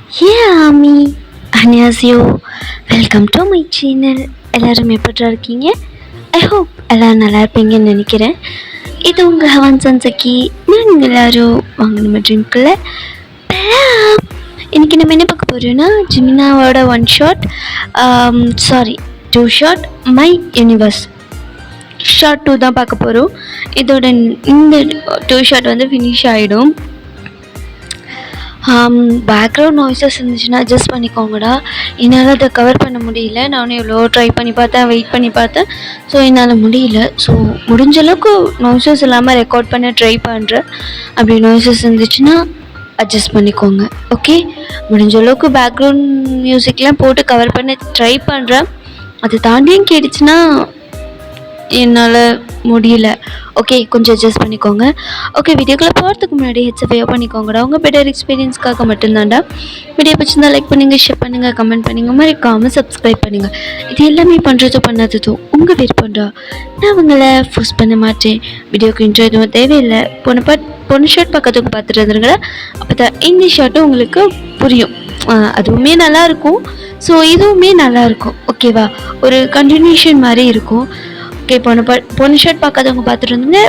ஆமி அன்யாசியோ, welcome to my channel. எல்லோரும் எப்படி இருக்கீங்க? ஐ ஹோப் எல்லோரும் நல்லா இருப்பீங்கன்னு நினைக்கிறேன். இது உங்கள் ஹவன் சன்சக்கி. நான் எல்லோரும் வாங்கணும் ட்ரிங்கில் இன்றைக்கி நம்ம என்ன பார்க்க போகிறோன்னா, ஜிமினாவோட 2 ஷாட் மை யூனிவர்ஸ் ஷார்ட் 2 தான் பார்க்க போகிறோம். இதோட இந்த 2 ஷாட் வந்து ஃபினிஷ் ஆகிடும். பேக்ரவுண்ட் நாய்ஸஸ் இருந்துச்சுன்னா அட்ஜஸ்ட் பண்ணிக்கோங்கடா. என்னால் அதை கவர் பண்ண முடியல. நானும் எவ்வளோ ட்ரை பண்ணி பார்த்தேன், வெயிட் பண்ணி பார்த்தேன். ஸோ என்னால் முடியல. ஸோ முடிஞ்ச அளவுக்கு நாய்ஸஸ் இல்லாமல் ரெக்கார்ட் பண்ண ட்ரை பண்ணுறேன். அப்படி நாய்ஸஸ் இருந்துச்சுன்னா அட்ஜஸ்ட் பண்ணிக்கோங்க. ஓகே, முடிஞ்ச அளவுக்கு பேக்ரவுண்ட் மியூசிக்லாம் போட்டு கவர் பண்ண ட்ரை பண்ணுறேன். அது தாண்டியும் கேட்டுச்சுன்னா என்னால் முடியல. ஓகே, கொஞ்சம் அட்ஜஸ்ட் பண்ணிக்கோங்க. ஓகே, வீடியோக்குள்ளே போகிறதுக்கு முன்னாடி ஹெட்ஸை பண்ணிக்கோங்கடா. உங்கள் பெட்டர் எக்ஸ்பீரியன்ஸ்க்காக மட்டும்தான்டா. வீடியோ பிடிச்சிருந்தா லைக் பண்ணுங்கள், ஷேர் பண்ணுங்கள், கமெண்ட் பண்ணுங்கள், மறக்காமல் சப்ஸ்கிரைப் பண்ணுங்கள். இது எல்லாமே பண்ணாததும் உங்கள் விருப்பம்டா. நான் அவங்கள ஃபோர்ஸ் பண்ண மாட்டேன். வீடியோக்கு இன்ட்ரோ எதுவும் தேவையில்லை. பொண்ணு ஷர்ட் பக்கத்துக்கு பார்த்துட்டு இருந்துருங்களா. அப்போ தான் இந்த ஷர்ட்டும் உங்களுக்கு புரியும். அதுவுமே நல்லாயிருக்கும். ஸோ இதுவுமே நல்லாயிருக்கும். ஓகேவா, ஒரு கண்டினியூஷன் மாதிரி இருக்கும். ஓகே, பொண்ணு ஷர்ட் பார்க்காதவங்க பார்த்துட்டு இருந்தீங்க.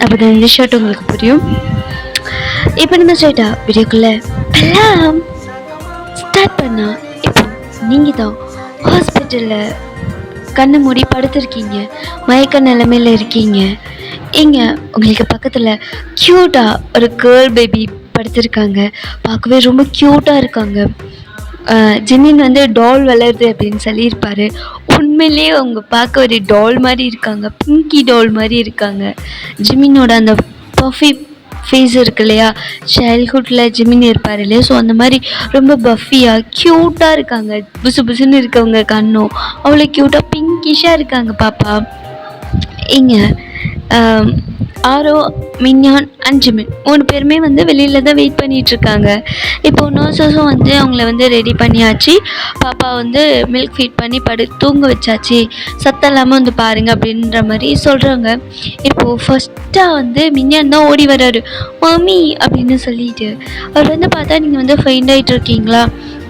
அப்போ தான் இந்த ஷர்ட் உங்களுக்கு புரியும். இப்போ நம்ம ஸ்ட்ரைட்டா வீடியோக்குள்ளே எல்லாம் ஸ்டார்ட் பண்ணால், இப்போ நீங்கள் தான் ஹாஸ்பிட்டலில் கண்ணை மூடி படுத்துருக்கீங்க, மயக்க நிலைமையில் இருக்கீங்க. இங்கே உங்களுக்கு பக்கத்தில் க்யூட்டாக ஒரு கேர்ள் பேபி படுத்திருக்காங்க. பார்க்கவே ரொம்ப க்யூட்டாக இருக்காங்க. ஜிமின் வந்து டால் வளருது அப்படின்னு சொல்லியிருப்பார். உண்மையிலேயே அவங்க பார்க்க ஒரு டால் மாதிரி இருக்காங்க, பிங்கி டால் மாதிரி இருக்காங்க. ஜிமினோட அந்த பஃபி ஃபேஸ் இருக்கு இல்லையா, சைல்ட்ஹுட்டில் ஜிமின் இருப்பார் இல்லையா, ஸோ அந்த மாதிரி ரொம்ப பஃபியாக க்யூட்டாக இருக்காங்க. புசு புசுன்னு இருக்கவங்க கண்ணும் அவ்வளோ க்யூட்டாக பிங்கிஷாக இருக்காங்க பாப்பா. இங்கே ஆரோ, மின்யான் அண்ட் ஜிமின் 3 பேருமே வந்து வெளியில் தான் வெயிட் பண்ணிகிட்ருக்காங்க. இப்போது நர்ஸஸும் வந்து அவங்கள வந்து ரெடி பண்ணியாச்சு. பாப்பா வந்து மில்க் ஃபீட் பண்ணி தூங்க வச்சாச்சு, சத்தம் இல்லாமல் வந்து பாருங்கள் அப்படின்ற மாதிரி சொல்கிறாங்க. இப்போது ஃபஸ்ட்டாக வந்து மின்யான் தான் ஓடி வர்றாரு. மம்மி அப்படின்னு சொல்லிட்டு அவர் வந்து பார்த்தா, நீங்கள் வந்து ஃபெயிண்ட் ஆகிட்டு இருக்கீங்களா?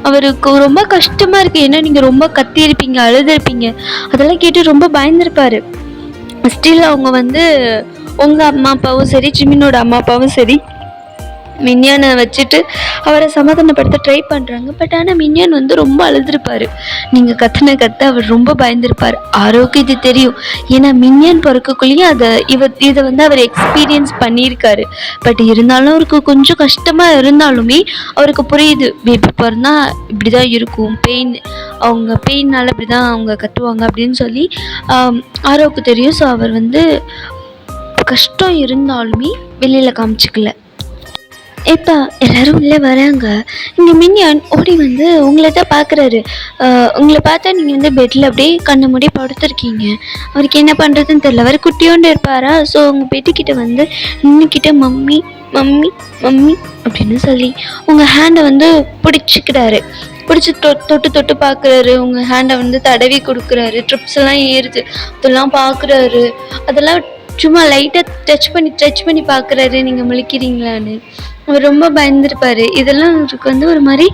அவருக்கு ரொம்ப கஷ்டமாக இருக்குது. ஏன்னா நீங்கள் ரொம்ப கத்தியிருப்பீங்க, அழுதுருப்பீங்க. அதெல்லாம் கேட்டு ரொம்ப பயந்துருப்பார். ஸ்டில் அவங்க வந்து உங்கள் அம்மா அப்பாவும் சரி, ஜிமினோட அம்மா அப்பாவும் சரி, மின்யானை வச்சுட்டு அவரை சமாதானப்படுத்த ட்ரை பண்ணுறாங்க. பட் ஆனால் மின்யான் வந்து ரொம்ப அழுதுருப்பார். நீங்கள் கத்த அவர் ரொம்ப பயந்துருப்பார். ஆரோக்கு இது தெரியும். ஏன்னா மின்யான் பிறக்கக்குள்ளேயும் இதை வந்து அவர் எக்ஸ்பீரியன்ஸ் பண்ணியிருக்காரு. பட் இருந்தாலும் அவருக்கு கொஞ்சம் கஷ்டமாக இருந்தாலுமே அவருக்கு புரியுது, பேபி பிறந்தா இப்படி தான் இருக்கும், அவங்க பெயினால் இப்படி தான் அவங்க கத்துவாங்க அப்படின்னு சொல்லி ஆரோவுக்கு தெரியும். ஸோ அவர் வந்து கஷ்டம் இருந்தாலுமே வெளியில் காமிச்சிக்கல. இப்போ எல்லோரும் உள்ளே வராங்க. இங்கே மின்யான் ஓடி வந்து உங்களை தான் பார்க்குறாரு. உங்களை பார்த்தா நீங்கள் வந்து பெட்டில் அப்படியே கண்ணை மூடி படுத்துருக்கீங்க. அவருக்கு என்ன பண்ணுறதுன்னு தெரியல. அவர் குட்டியோண்டு இருப்பாரா. ஸோ உங்கள் பெட்டிக்கிட்ட வந்து நின்றுக்கிட்ட மம்மி மம்மி மம்மி அப்படின்னு சொல்லி உங்கள் ஹேண்டை வந்து பிடிச்சிக்கிறாரு. பிடிச்சி தொட்டு பார்க்குறாரு. உங்கள் ஹேண்டை வந்து தடவி கொடுக்குறாரு. ட்ரிப்ஸ் எல்லாம் ஏறுது, அதெல்லாம் பார்க்குறாரு. அதெல்லாம் சும்மா லைட்டாக டச் பண்ணி பார்க்குறாரு, நீங்கள் முழிக்கிறீங்களான்னு. அவர் ரொம்ப பயந்துருப்பார். இதெல்லாம் அவருக்கு வந்து ஒரு மாதிரி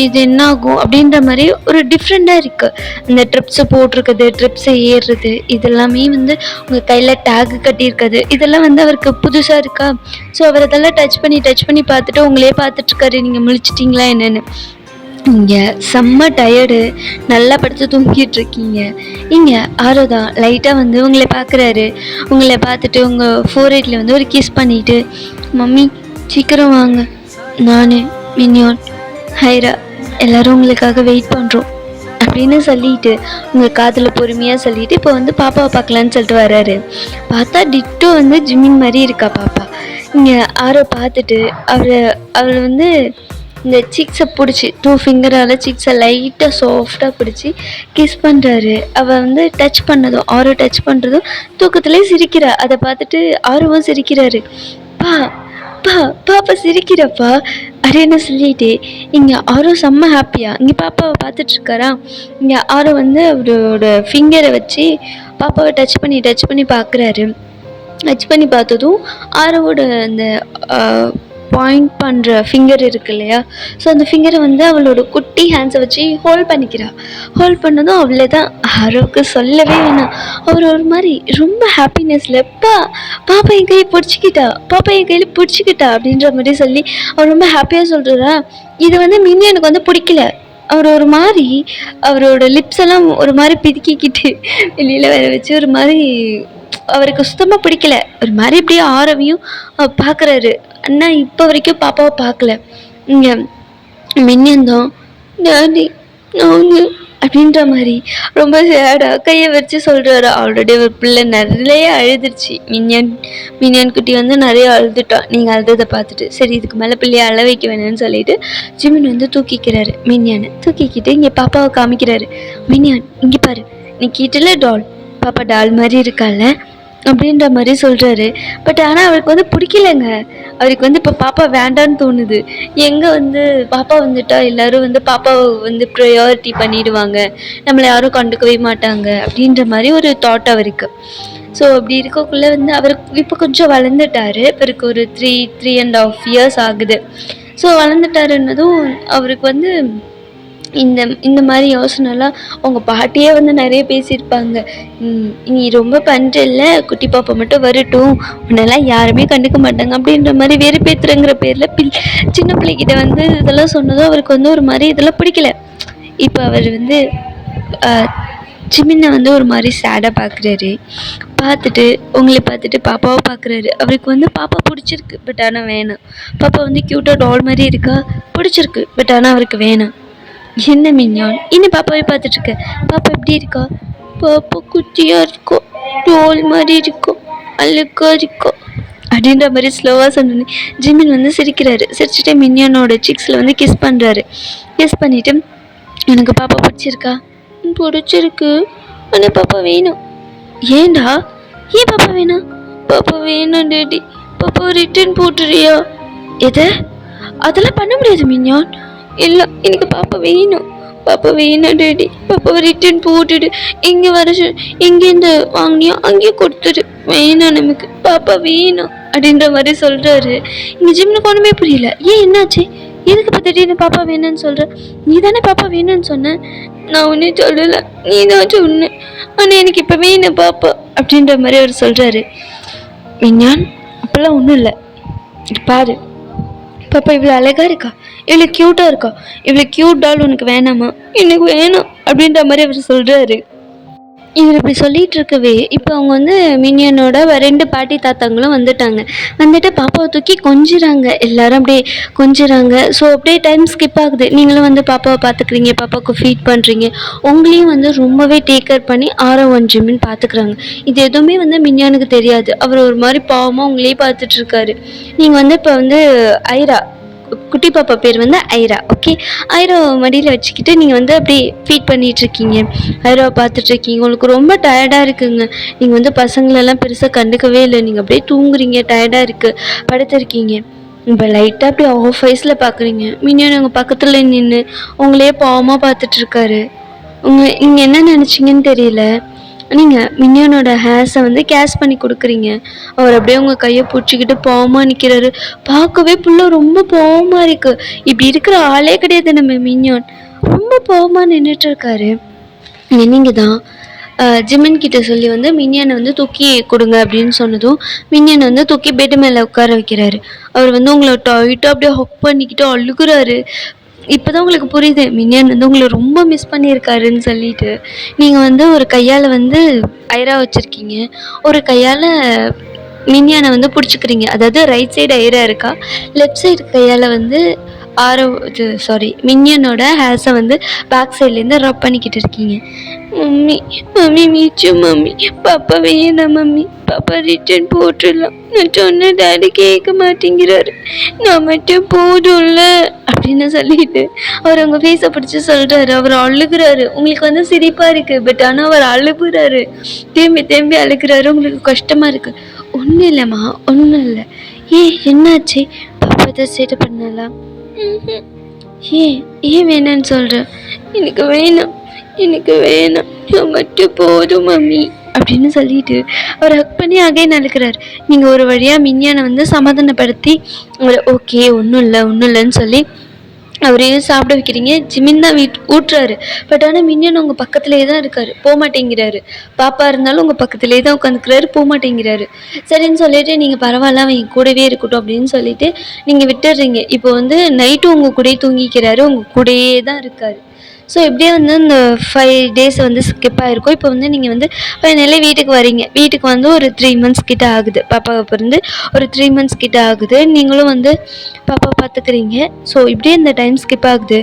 இது என்ன ஆகும் அப்படின்ற மாதிரி ஒரு டிஃப்ரெண்ட்டாக இருக்குது. இந்த ட்ரிப்ஸை போட்டிருக்குது, ட்ரிப்ஸை ஏறுறது, இதெல்லாமே வந்து உங்கள் கையில் டேகு கட்டியிருக்குது, இதெல்லாம் வந்து அவருக்கு புதுசாக இருக்கா. ஸோ அவர் அதெல்லாம் டச் பண்ணி பார்த்துட்டு உங்களே பார்த்துட்ருக்காரு, நீங்கள் முழிச்சிட்டிங்களா என்னென்னு. இங்கே செம்ம டயர்டு, நல்லா படுத்து தூங்கிட்டு இருக்கீங்க. இங்கே ஆரோதா லைட்டாக வந்து உங்களை பார்க்குறாரு. உங்களை பார்த்துட்டு உங்கள் ஃபோர்ஹெட்டில் வந்து ஒரு கிஸ் பண்ணிவிட்டு, மம்மி சீக்கிரம் வாங்க, நான், மின்யான், ஹைரா எல்லோரும் உங்களுக்காக வெயிட் பண்ணுறோம் அப்படின்னு சொல்லிட்டு உங்கள் காதில் பொறுமையாக சொல்லிவிட்டு இப்போ வந்து பாப்பாவை பார்க்கலான்னு சொல்லிட்டு வர்றாரு. பார்த்தா டிட்டோ வந்து ஜிமின் மாதிரி இருக்கா பாப்பா. இங்கே ஆரோ பார்த்துட்டு அவரை வந்து இந்த சிக்ஸை பிடிச்சி 2 ஃபிங்கரால் சிக்ஸை லைட்டாக சாஃப்டாக பிடிச்சி கிஸ் பண்ணுறாரு. அவள் வந்து டச் பண்ணதும், ஆரோ டச் பண்ணுறதும் தூக்கத்துலேயே சிரிக்கிறா. அதை பார்த்துட்டு ஆரோவும் சிரிக்கிறாரு. பாப்பா சிரிக்கிறப்பா அப்படின்னு சொல்லிட்டு இங்கே ஆரோ செம்ம ஹாப்பியாக இங்கே பாப்பாவை பார்த்துட்ருக்காரா. இங்கே ஆரோ வந்து அவரோட ஃபிங்கரை வச்சு பாப்பாவை டச் பண்ணி பார்க்குறாரு. டச் பண்ணி பார்த்ததும் ஆரோவோட அந்த பாயிண்ட் பண்ணுற ஃபிங்கர் இருக்கு இல்லையா, ஸோ அந்த ஃபிங்கரை வந்து அவளோட குட்டி ஹேண்ட்ஸை வச்சு ஹோல்ட் பண்ணிக்கிறா. ஹோல்ட் பண்ணதும் அவளே தான் ஆரோவுக்கு சொல்லவே வேணாம். அவர் ஒரு மாதிரி ரொம்ப ஹாப்பினஸில் பாப்பா என் கையை பிடிச்சிக்கிட்டா, பாப்பா என் கையில் பிடிச்சிக்கிட்டா அப்படின்ற மாதிரி சொல்லி அவர் ரொம்ப ஹாப்பியாக சொல்கிறா. இது வந்து மினியனுக்கு வந்து பிடிக்கல. அவர் ஒரு மாதிரி அவரோட லிப்ஸ் எல்லாம் ஒரு மாதிரி பிதுக்கிக்கிட்டு வெளியில் வர வச்சு ஒரு மாதிரி அவருக்கு சுத்தமாக பிடிக்கல. ஒரு மாதிரி இப்படியே ஆரவையும் பார்க்குறாரு. அண்ணா இப்போ வரைக்கும் பாப்பாவை பார்க்கல. இங்கே மின்னியன் தான் டாடி நான் அப்படின்ற மாதிரி ரொம்ப சேடாக கையை வச்சு சொல்கிறாரு. ஆல்ரெடி ஒரு பிள்ளை நிறைய அழுதுருச்சு. மின்னியன் குட்டி வந்து நிறைய அழுதுட்டான். நீங்கள் அழுததை பார்த்துட்டு சரி இதுக்கு மேலே பிள்ளையை அழ வைக்க வேணும்னு சொல்லிட்டு ஜிமின் வந்து தூக்கிக்கிறாரு. மின்னியானை தூக்கிக்கிட்டு இங்கே பாப்பாவை காமிக்கிறாரு. மின்னியான் இங்கே பாரு, நீ கிட்டல டால், பாப்பா டால் மாதிரி இருக்கால அப்படின்ற மாதிரி சொல்கிறாரு. பட் ஆனால் அவருக்கு வந்து பிடிக்கலங்க. அவருக்கு வந்து இப்போ பாப்பா வேண்டான்னு தோணுது. எங்கே வந்து பாப்பா வந்துட்டா எல்லோரும் வந்து பாப்பாவை வந்து ப்ரையாரிட்டி பண்ணிடுவாங்க, நம்மளை யாரும் கண்டுக்கவே மாட்டாங்க அப்படின்ற மாதிரி ஒரு தாட் அவருக்கு. ஸோ அப்படி இருக்கக்குள்ளே வந்து அவருக்கு இப்போ கொஞ்சம் வளர்ந்துட்டாரு. இவருக்கு ஒரு 3.5 years ஆகுது. ஸோ வளர்ந்துட்டாருன்னதும் அவருக்கு வந்து இந்த மாதிரி யோசனைலாம் அவங்க பாட்டியே வந்து நிறைய பேசியிருப்பாங்க. நீ ரொம்ப பண்ணுறல்ல, குட்டி பாப்பா மட்டும் வரட்டும், உன்னெல்லாம் யாருமே கண்டுக்க மாட்டாங்க அப்படின்ற மாதிரி வெறுப்பேத்துறங்கிற பேரில் சின்ன பிள்ளைகிட்ட வந்து இதெல்லாம் சொன்னதும் அவருக்கு வந்து ஒரு மாதிரி இதெல்லாம் பிடிக்கல. இப்போ அவர் வந்து ஜிமினை வந்து ஒரு மாதிரி சேடாக பார்க்குறாரு. பார்த்துட்டு உங்களை பார்த்துட்டு பாப்பாவை பார்க்குறாரு. அவருக்கு வந்து பாப்பா பிடிச்சிருக்கு, பட் ஆனால் வேணாம். பாப்பா வந்து க்யூட்டாக டால் மாதிரி இருக்கா, பிடிச்சிருக்கு, பட் ஆனால் அவருக்கு வேணாம். என்ன மின்யான் இன்னும் பாப்பாவே பார்த்துட்ருக்க, பாப்பா எப்படி இருக்கா, பாப்பா குட்டியாக இருக்கோ, டோல் மாதிரி இருக்கோ, அழுக்கா இருக்கோ அப்படின்ற மாதிரி ஸ்லோவாக சொன்னோன்னே ஜிமின் வந்து சிரிக்கிறாரு. சிரிச்சுட்டு மின்யானோட சிக்ஸில் வந்து கிஸ் பண்ணுறாரு. கிஸ் பண்ணிவிட்டு எனக்கு பாப்பா பிடிச்சிருக்கா, பிடிச்சிருக்கு, ஆனால் பாப்பா வேணும். ஏண்டா, ஏன் பாப்பா வேணாம், பாப்பா வேணும் டேடி, பாப்பா ரிட்டர்ன் போட்டுறியா? எதை, அதெல்லாம் பண்ண முடியாது மின்யான். இல்லை எனக்கு பாப்பா வேணும், பாப்பா வேணும் டேடி, பாப்பாவை ரிட்டர்ன் போட்டுடு, இங்கே வர எங்கேருந்து வாங்கினியோ அங்கேயே கொடுத்துடு, வேணும் நமக்கு, பாப்பா வேணும் அப்படின்ற மாதிரி சொல்கிறாரு. இங்கே ஜிம்னுக்கு ஒன்றுமே புரியல. ஏன் என்னாச்சு, எதுக்கு இப்போ திடீர்னு பாப்பா வேணும்னு சொல்கிற? நீ தானே பாப்பா வேணும்னு சொன்ன. நான் ஒன்றும் சொல்லலை, நீ தான் சொன்ன, ஆனால் எனக்கு இப்போ வேணும் பாப்பா அப்படின்ற மாதிரி அவர் சொல்கிறாரு. விஞ்ஞான் அப்போல்லாம் ஒன்றும் இல்லை, பாரு பாப்பா இவ்வளோ அழகாக இருக்கா, இவ்வளோ க்யூட்டாக இருக்கா, இவ்வளோ க்யூட் டால் உனக்கு வேணாமா, எனக்கு வேணும் அப்படின்ற மாதிரி அவர் சொல்கிறாரு. இவர் இப்படி சொல்லிகிட்டு இருக்கவே இப்போ அவங்க வந்து மினியனோட 2 பாட்டி தாத்தாங்களும் வந்துட்டாங்க. வந்துட்டு பாப்பாவை தூக்கி கொஞ்சிறாங்க. எல்லாரும் அப்படியே கொஞ்சிறாங்க. ஸோ அப்படியே டைம் ஸ்கிப் ஆகுது. நீங்களும் வந்து பாப்பாவை பார்த்துக்குறீங்க, பாப்பாவுக்கு ஃபீட் பண்ணுறீங்க, உங்களையும் வந்து ரொம்பவே டேக் கேர் பண்ணி ஆரோவன் ஜிம்மின்னு பார்த்துக்குறாங்க. இது எதுவுமே வந்து மினியானுக்கு தெரியாது. அவர் ஒரு மாதிரி பாவமாக உங்களையே பார்த்துட்ருக்காரு. நீங்கள் வந்து இப்போ வந்து ஐரா, குட்டி பாப்பா பேர் வந்து ஐரா, ஓகே, ஐராவை மடியில் வச்சுக்கிட்டு நீங்கள் வந்து அப்படியே ஃபீட் பண்ணிகிட்ருக்கீங்க, ஐராவை பார்த்துட்ருக்கீங்க. உங்களுக்கு ரொம்ப டயர்டாக இருக்குங்க. நீங்கள் வந்து பசங்களெல்லாம் பெருசாக கண்டுக்கவே இல்லை, நீங்கள் அப்படியே தூங்குறீங்க, டயர்டாக இருக்குது, படுத்திருக்கீங்க. இப்போ லைட்டாக அப்படியே ஆஃப் ஐஸில் பார்க்குறீங்க. மினியன் உங்கள் பக்கத்தில் நின்று உங்களையே பாவமாக பார்த்துட்ருக்காரு. நீங்கள் என்ன நினச்சிங்கன்னு தெரியல. நீங்கள் மினியனோட ஹேர்ஸை வந்து கேஷ் பண்ணி கொடுக்குறீங்க. அவர் அப்படியே உங்கள் கையை பிடிச்சிக்கிட்டு பாவமாக நிற்கிறாரு. பார்க்கவே புள்ள ரொம்ப பாவமாக இருக்குது. இப்படி இருக்கிற ஆளே கிடையாது நம்ம மினியான். ரொம்ப பாவமாக நின்றுட்டுருக்காரு. நீங்கள் தான் ஜிமின் கிட்ட சொல்லி வந்து மினியனை வந்து தூக்கி கொடுங்க அப்படின்னு சொன்னதும் மினியனை வந்து தூக்கி பெட்டு மேலே உட்கார வைக்கிறாரு. அவர் வந்து உங்களை டைட்டாக அப்படியே ஹக் பண்ணிக்கிட்டு அழுகுறாரு. இப்போ தான் உங்களுக்கு புரியுது மினியன் வந்து உங்களை ரொம்ப மிஸ் பண்ணியிருக்காருன்னு சொல்லிட்டு. நீங்கள் வந்து ஒரு கையால் வந்து ஐரா வச்சுருக்கீங்க, ஒரு கையால் மினியனை வந்து பிடிச்சிக்கிறீங்க. அதாவது ரைட் சைடு ஐரா இருக்கா, லெஃப்ட் சைடு கையால் வந்து மினியனோட ஹேர்ஸை வந்து பேக் சைட்லேருந்து ரப் பண்ணிக்கிட்டு இருக்கீங்க. மம்மி மம்மி மீச்சு மம்மி, பாப்பா வேணாம் மம்மி, பாப்பா ரிட்டர்ன் போட்டுடலாம், நான் சொன்ன டாடி கேட்க மாட்டேங்கிறாரு, நான் மட்டும் போதும்ல அப்படின்னு சொல்லிட்டு அவர் உங்கள் ஃபேஸை பிடிச்சி சொல்கிறாரு. அவர் அழுகிறாரு. உங்களுக்கு வந்து சிரிப்பாக இருக்குது, பட் ஆனால் அவர் அழுகுறாரு, திரும்பி திரும்பி அழுகிறாரு. உங்களுக்கு கஷ்டமாக இருக்குது. ஒன்றும் இல்லைம்மா, ஒன்றும் இல்லை. என்னாச்சு, பாப்பா தான் சேட்டை பண்ணலாம்? ஏன் வேணான்னு சொல்கிறேன்? எனக்கு வேணாம், எனக்கு வேணாம், நான் மட்டும் போதும் மம்மி அப்படின்னு சொல்லிட்டு அவர் ஹக் பண்ணி அகைன் அழுக்கிறார். நீங்கள் ஒரு வழியாக மின்னியனை வந்து சமாதானப்படுத்தி ஓகே ஒன்றும் இல்லை ஒன்றும் இல்லைன்னு சொல்லி அவரையும் சாப்பிட வைக்கிறீங்க. ஜிமின் தான் ஊட்டுறாரு. பட் ஆனால் மின்னியன் உங்கள் பக்கத்துலேயே தான் இருக்காரு, போக மாட்டேங்கிறாரு. பாப்பா இருந்தாலும் உங்கள் பக்கத்துலேயே தான் உட்காந்துக்கிறாரு, போக மாட்டேங்கிறாரு. சரின்னு சொல்லிட்டு நீங்கள் பரவாயில்ல அவன் என் கூடவே இருக்கட்டும் அப்படின்னு சொல்லிட்டு நீங்கள் விட்டுடுறீங்க. இப்போ வந்து நைட்டும் உங்கள் கூடயே தூங்கிக்கிறாரு, உங்கள் கூடயே தான் இருக்காரு. ஸோ இப்படியே வந்து இந்த 5 days வந்து ஸ்கிப் ஆகிருக்கும். இப்போ வந்து நீங்கள் வந்து ஃபைனலி வீட்டுக்கு வரீங்க. வீட்டுக்கு வந்து ஒரு 3 months கிட்ட ஆகுது. பாப்பாவை பிறந்து ஒரு 3 months கிட்ட ஆகுது. நீங்களும் வந்து பாப்பாவை பார்த்துக்கிறீங்க. ஸோ இப்படியே இந்த டைம் ஸ்கிப் ஆகுது.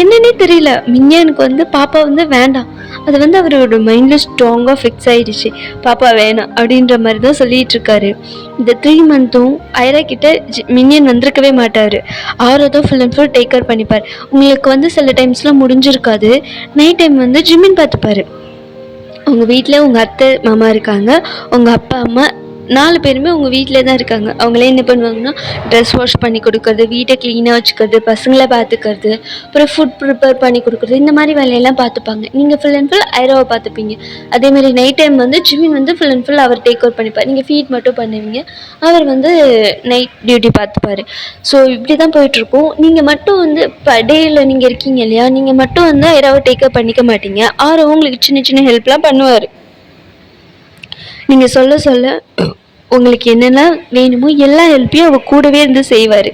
என்னன்னே தெரியல, மின்னியனுக்கு வந்து பாப்பா வந்து வேண்டாம். அது வந்து அவரோட மைண்டில் ஸ்ட்ராங்காக ஃபிக்ஸ் ஆகிடுச்சு. பாப்பா வேணாம் அப்படின்ற மாதிரி தான் சொல்லிகிட்டு இருக்காரு. இந்த 3 monthும் ஐரா கிட்ட மின்னியன் வந்திருக்கவே மாட்டார். ஆரோ தான் full and full take care பண்ணிப்பார். உங்களுக்கு வந்து சில டைம்ஸ்லாம் முடிஞ்சிருக்காது. நைட் டைம் வந்து ஜிமின் பார்த்துப்பார். உங்கள் வீட்டில் உங்கள் அத்தை மாமா இருக்காங்க, உங்கள் அப்பா அம்மா 4 பேருமே உங்கள் வீட்டில் தான் இருக்காங்க. அவங்களே என்ன பண்ணுவாங்கன்னா ட்ரெஸ் வாஷ் பண்ணி கொடுக்குறது, வீட்டை க்ளீனாக வச்சுக்கிறது, பசங்களை பார்த்துக்கிறது, அப்புறம் ஃபுட் ப்ரிப்பேர் பண்ணி கொடுக்குறது, இந்த மாதிரி வேலையெல்லாம் பார்த்துப்பாங்க. நீங்கள் ஃபுல் அண்ட் ஃபுல் ஐராவை பார்த்துப்பீங்க. அதேமாதிரி நைட் டைம் வந்து ஜிமின் வந்து ஃபுல் அண்ட் ஃபுல் அவர் டேக் ஓவர் பண்ணிப்பார். நீங்கள் ஃபீட் மட்டும் பண்ணுவீங்க, அவர் வந்து நைட் டியூட்டி பார்த்துப்பார். ஸோ இப்படி தான் போயிட்டுருக்கும். நீங்கள் மட்டும் வந்து இப்போ டேயில் நீங்கள் இருக்கீங்க இல்லையா, நீங்கள் மட்டும் வந்து ஐராவை டேக் கேர் பண்ணிக்க மாட்டீங்க. ஆரோ உங்களுக்கு சின்ன சின்ன ஹெல்ப்லாம் பண்ணுவார். நீங்கள் சொல்ல சொல்ல உங்களுக்கு என்னெல்லாம் வேணுமோ எல்லா ஹெல்ப்பையும் அவர் கூடவே இருந்து செய்வார்.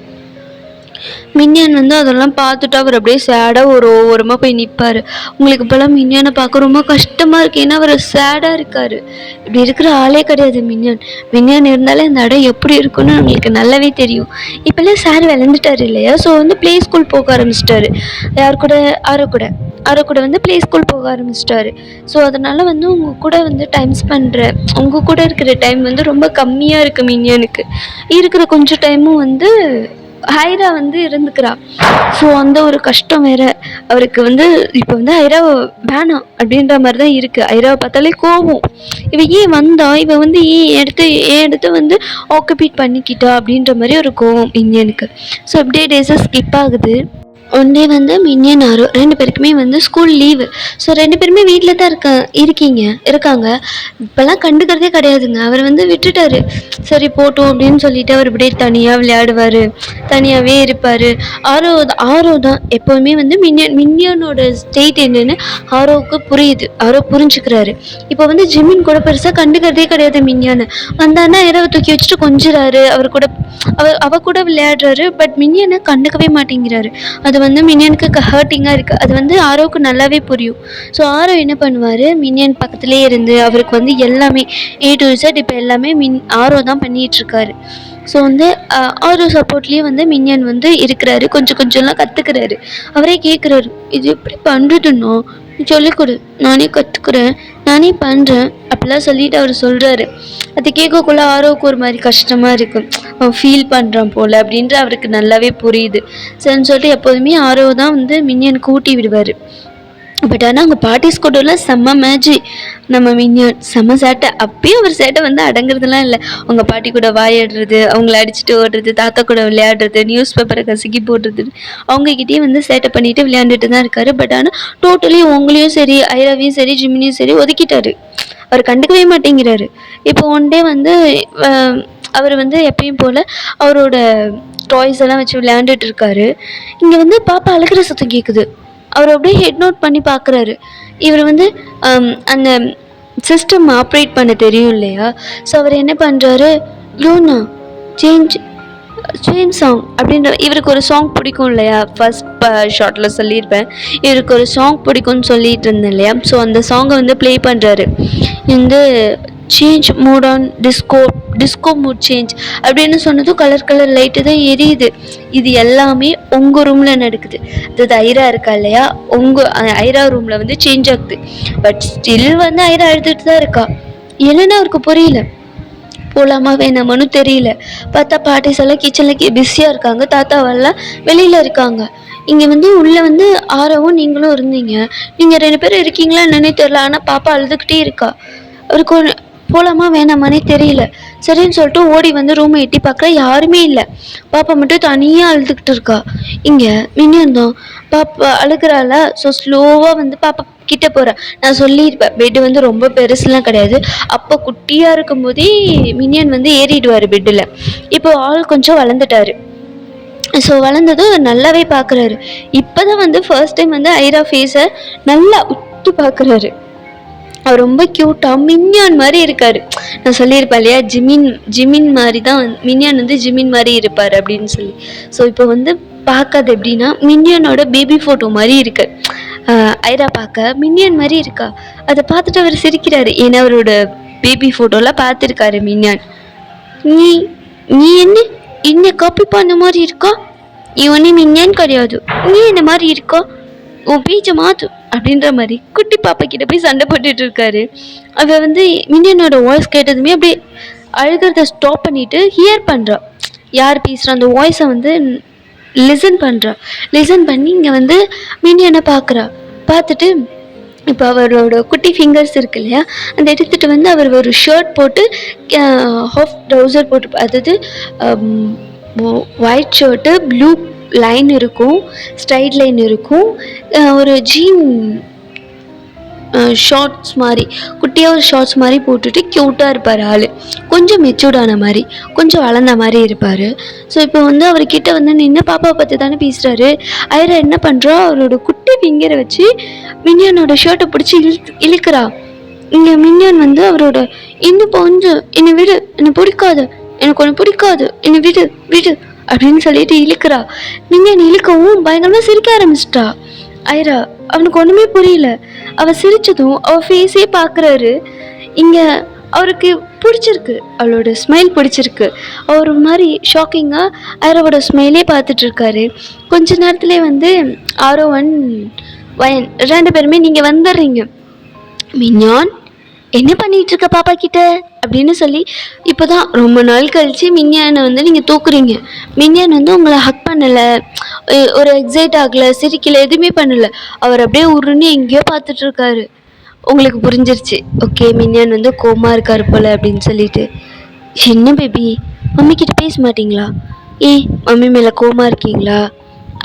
மின்னியன் வந்து அதெல்லாம் பார்த்துட்டு அவர் அப்படியே சேடாக ஒரு ஓரமாக போய் நிற்பார். உங்களுக்கு இப்போல்லாம் மின்னியனை பார்க்க ரொம்ப கஷ்டமாக இருக்குது. ஏன்னா அவர் சேடாக இருக்கார். இப்படி இருக்கிற ஆளே கிடையாது மின்னியன். மின்னியன் இருந்தாலே இந்த இடம் எப்படி இருக்குன்னு உங்களுக்கு நல்லாவே தெரியும். இப்போல்லாம் சார் விளைஞ்சிட்டார் இல்லையா, ஸோ வந்து ப்ளே ஸ்கூல் போக ஆரம்பிச்சிட்டாரு. யார் கூட? ஆரோ கூட வந்து ப்ளே ஸ்கூல் போக ஆரம்பிச்சிட்டாரு. ஸோ அதனால் வந்து உங்கள் கூட வந்து டைம் உங்கள் கூட இருக்கிற டைம் வந்து ரொம்ப கம்மியாக இருக்குது மின்னியனுக்கு. இருக்கிற கொஞ்சம் டைமும் வந்து ஐரா வந்து இருந்துக்கிறா. ஸோ அந்த ஒரு கஷ்டம் வேற அவருக்கு வந்து இப்போ வந்து ஐரா வேணாம் அப்படின்ற மாதிரி தான் இருக்குது. ஐராவை பார்த்தாலே கோபம். இவ ஏன் வந்தா, இவ வந்து ஏன் எடுத்து வந்து ஆக்குபேட் பண்ணிக்கிட்டா அப்படின்ற மாதிரி ஒரு கோபம் மின்னியனுக்கு. ஸோ இப்படியே டேஸாக ஸ்கிப் ஆகுது. ஒன் டே வந்து மின்னியன் ஆரோ 2 பேருக்குமே வந்து ஸ்கூல் லீவு. ஸோ 2 பேருமே வீட்டில் தான் இருக்காங்க. இப்போல்லாம் கண்டுக்கிறதே கிடையாதுங்க. அவர் வந்து விட்டுட்டாரு. சரி போட்டோம் அப்படின்னு சொல்லிட்டு அவர் இப்படியே தனியாக விளையாடுவார், தனியாகவே இருப்பார். ஆரோ தான் எப்போவுமே வந்து மின்னியனோட ஸ்டேட் என்னன்னு ஆரோவுக்கு புரியுது. ஆரோ புரிஞ்சுக்கிறாரு. இப்போ வந்து ஜிமின் கூட பெருசாக கண்டுக்கிறதே கிடையாது. மின்னியனை வந்தான்னா இரவு தூக்கி வச்சுட்டு கொஞ்சிறாரு, அவ கூட விளையாடுறாரு. பட் மின்னியனை கண்டுக்கவே மாட்டேங்கிறாரு. அது வந்து மின்னியனுக்கு ஹர்ட்டிங்காக இருக்குது. அது வந்து ஆரோவுக்கு நல்லாவே புரியும். ஸோ ஆரோ என்ன பண்ணுவார், மின்னியன் பக்கத்துலேயே இருந்து அவருக்கு வந்து எல்லாமே A to Z இப்போ எல்லாமே ஆரோ தான் பண்ணிகிட்ருக்காரு. ஸோ வந்து ஆரோ சப்போர்ட்லேயே வந்து மின்னியன் வந்து இருக்கிறாரு. கொஞ்சம் கொஞ்சம்லாம் கற்றுக்கிறாரு. அவரே கேட்குறாரு, இது எப்படி பண்ணுறதுன்னோ சொல்லிக் கொடு, நானே கற்றுக்குறேன், நானே பண்ணுறேன் அப்படிலாம் சொல்லிட்டு அவர் சொல்கிறாரு. அது கேட்கக்குள்ள ஆரோவுக்கு ஒரு மாதிரி கஷ்டமாக இருக்கும். அவன் ஃபீல் பண்ணுறான் போல் அப்படின்ற அவருக்கு நல்லாவே புரியுது. சரின்னு சொல்லிட்டு எப்போதுமே ஆரோ தான் வந்து மின்னியனுக்கு ஊட்டி விடுவார். பட் ஆனால் அவங்க பாட்டி ஸ்கூட்டரில் செம்ம மேஜி. நம்ம மின்னியன் செம்ம சேட்டை. அப்பயும் அவர் சேட்டை வந்து அடங்குறதுலாம் இல்லை. அவங்க பாட்டி கூட வாயாடுறது, அவங்கள அடிச்சுட்டு ஓடுறது, தாத்தா கூட விளையாடுறது, நியூஸ் பேப்பரை கசக்கி போடுறது, அவங்கக்கிட்டே வந்து சேட்டை பண்ணிட்டு விளையாண்டுட்டு தான் இருக்காரு. பட் ஆனால் டோட்டலி உங்களையும் சரி, ஐராவையும் சரி, ஜிமினியும் சரி ஒதுக்கிட்டாரு. அவர் கண்டுக்கவே மாட்டேங்கிறாரு. இப்போ ஒன் டே வந்து அவர் வந்து எப்பயும் போல் அவரோட டாய்ஸ் எல்லாம் வச்சு விளையாண்டுட்டு இருக்காரு. இங்கே வந்து பாப்பா அழுகிற சத்தம் கேட்குது. அவர் அப்படியே ஹெட் நோட் பண்ணி பார்க்குறாரு. இவர் வந்து அந்த சிஸ்டம் ஆப்ரேட் பண்ண தெரியும் இல்லையா, ஸோ அவர் என்ன பண்ணுறாரு, லூனா சேஞ்ச் சாங் அப்படின்ற, இவருக்கு ஒரு சாங் பிடிக்கும் இல்லையா, ஃபர்ஸ்ட் ஷார்ட்டில் சொல்லியிருப்பேன், இவருக்கு ஒரு சாங் பிடிக்கும்னு சொல்லிட்டு இருந்தேன் இல்லையா. ஸோ அந்த சாங்கை வந்து ப்ளே பண்ணுறாரு. இந்த change mood on disco mood change அப்படின்னு சொன்னதும் கலர் லைட்டு தான் எரியுது. இது எல்லாமே உங்கள் ரூமில் நடக்குது. அதாவது ஐரா இருக்கா இல்லையா, உங்கள் ஐரா ரூமில் வந்து சேஞ்ச் ஆகுது. பட் ஸ்டில் வந்து ஐரா அழுதுட்டு தான் இருக்கா. என்னன்னா அவருக்கு புரியல, போகலாமா வேணாமான்னு தெரியல. பார்த்தா பாட்டிஸ் எல்லாம் கிச்சனில் பிஸியாக இருக்காங்க, தாத்தாவெல்லாம் வெளியில் இருக்காங்க. இங்கே வந்து உள்ளே வந்து ஆரோவும் நீங்களும் இருந்தீங்க. நீங்கள் 2 பேரும் இருக்கீங்களா என்னன்னே தெரியல. ஆனால் பாப்பா அழுதுகிட்டே இருக்கா. அவருக்கு போகலாமா வேணாமானே தெரியல. சரின்னு சொல்லிட்டு ஓடி வந்து ரூமை எட்டி பார்க்குற, யாருமே இல்லை. பாப்பா மட்டும் தனியாக அழுதுகிட்டு இருக்கா. இங்கே மின்னியன் தான் பாப்பா அழுகிறாளா. ஸோ ஸ்லோவாக வந்து பாப்பா கிட்ட போகிறா. நான் சொல்லியிருப்பேன் பெட்டு வந்து ரொம்ப பெருசுலாம் கிடையாது. அப்போ குட்டியாக இருக்கும்போதே மினியன் வந்து ஏறிடுவார் பெட்டில். இப்போ ஆள் கொஞ்சம் வளர்ந்துட்டாரு. ஸோ வளர்ந்ததும் நல்லாவே பார்க்குறாரு. இப்போ தான் வந்து ஃபர்ஸ்ட் டைம் வந்து ஐரா ஃபேஸை நல்லா உத்து பார்க்குறாரு. அவர் ரொம்ப க்யூட்டாக மின்யான் மாதிரி இருக்கார். நான் சொல்லியிருப்பேன் இல்லையா, ஜிமின் மாதிரி தான் மின்யான் வந்து ஜிமின் மாதிரி இருப்பார் அப்படின்னு சொல்லி. ஸோ இப்போ வந்து பார்க்காது எப்படின்னா மின்யானோட பேபி ஃபோட்டோ மாதிரி இருக்கு. ஐரா பார்க்க மின்யான் மாதிரி இருக்கா. அதை பார்த்துட்டு அவர் சிரிக்கிறாரு. ஏன்னா அவரோட பேபி ஃபோட்டோலாம் பார்த்துருக்காரு மின்யான். நீ நீ என்ன காப்பி பண்ண மாதிரி இருக்கா, இவனே மின்யான் கிடையாது, நீ இந்த மாதிரி இருக்கா, உன் பேச்சை மாத்து அப்படின்ற மாதிரி குட்டி பாப்பா கிட்ட போய் சண்டை போட்டுட்டு இருக்காரு. அவ வந்து மின்னியனோட வாய்ஸ் கேட்டதுமே அப்படியே அழுகிறத ஸ்டாப் பண்ணிட்டு ஹியர் பண்றா. யார் பேசுகிறா அந்த வாய்ஸை வந்து லிசன் பண்ணி இங்கே வந்து மின்னியனை பார்க்குறா. பார்த்துட்டு இப்போ அவரோட குட்டி ஃபிங்கர்ஸ் இருக்கு இல்லையா, அந்த எடுத்துகிட்டு வந்து அவர் ஒரு ஷர்ட் போட்டு ஹாஃப் ட்ரௌசர் போட்டு, அதாவது ஒயிட் ஷர்ட்டு ப்ளூ லைன் இருக்கும், ஸ்ட்ரைட் லைன் இருக்கும், ஒரு ஜீன் ஷார்ட்ஸ் மாதிரி குட்டியாக ஒரு ஷார்ட்ஸ் மாதிரி போட்டுட்டு க்யூட்டாக இருப்பார். ஆள் கொஞ்சம் மெச்சூர்டான மாதிரி, கொஞ்சம் வளர்ந்த மாதிரி இருப்பார். ஸோ இப்போ வந்து அவர்கிட்ட வந்து நின்று பாப்பாவை பற்றி தானே பேசுகிறாரு. ஐரா என்ன பண்ணுறா, அவரோட குட்டி ஃபிங்கரை வச்சு மின்னியனோட ஷர்ட்டை பிடிச்சி இழுக்கிறா. இங்கே மின்னியன் வந்து அவரோட இன்னும் கொஞ்சம் என்னை விடு, என்னை பிடிக்காது, எனக்கு ஒன்று பிடிக்காது, என்னை விடு விடு அப்படின்னு சொல்லிட்டு இழுக்கிறா. மின்னியன் இழுக்கவும் பயங்கரமாக சிரிக்க ஆரம்பிச்சிட்டா. ஐரா அவனுக்கு ஒன்றுமே புரியல. அவள் சிரிச்சதும் அவள் ஃபேஸே பார்க்குறாரு. இங்கே அவருக்கு பிடிச்சிருக்கு, அவளோட ஸ்மைல் பிடிச்சிருக்கு. அவர் ஒரு மாதிரி ஷாக்கிங்காக ஐராவோட ஸ்மைலே பார்த்துட்டு இருக்காரு. கொஞ்ச நேரத்துலேயே வந்து ஆரோவன் வயன் 2 பேருமே நீங்கள் வந்துடுறீங்க. மின்யான் என்ன பண்ணிட்டு இருக்க பாப்பா கிட்ட அப்படின்னு சொல்லி இப்போதான் ரொம்ப நாள் கழிச்சு மின்யானை வந்து நீங்கள் தூக்குறீங்க. மின்யான் வந்து உங்களை ஹக் பண்ணலை, ஒரு எக்ஸைட் ஆகலை, சிரிக்கலை, எதுவுமே பண்ணலை. அவர் அப்படியே உருன்னு எங்கேயோ பார்த்துட்டு இருக்காரு. உங்களுக்கு புரிஞ்சிருச்சு, ஓகே மின்யான் வந்து கோமா இருக்காரு போல அப்படின்னு சொல்லிட்டு. என்ன பேபி, மம்மி கிட்ட பேச மாட்டீங்களா, மம்மி மேலே கோமா இருக்கீங்களா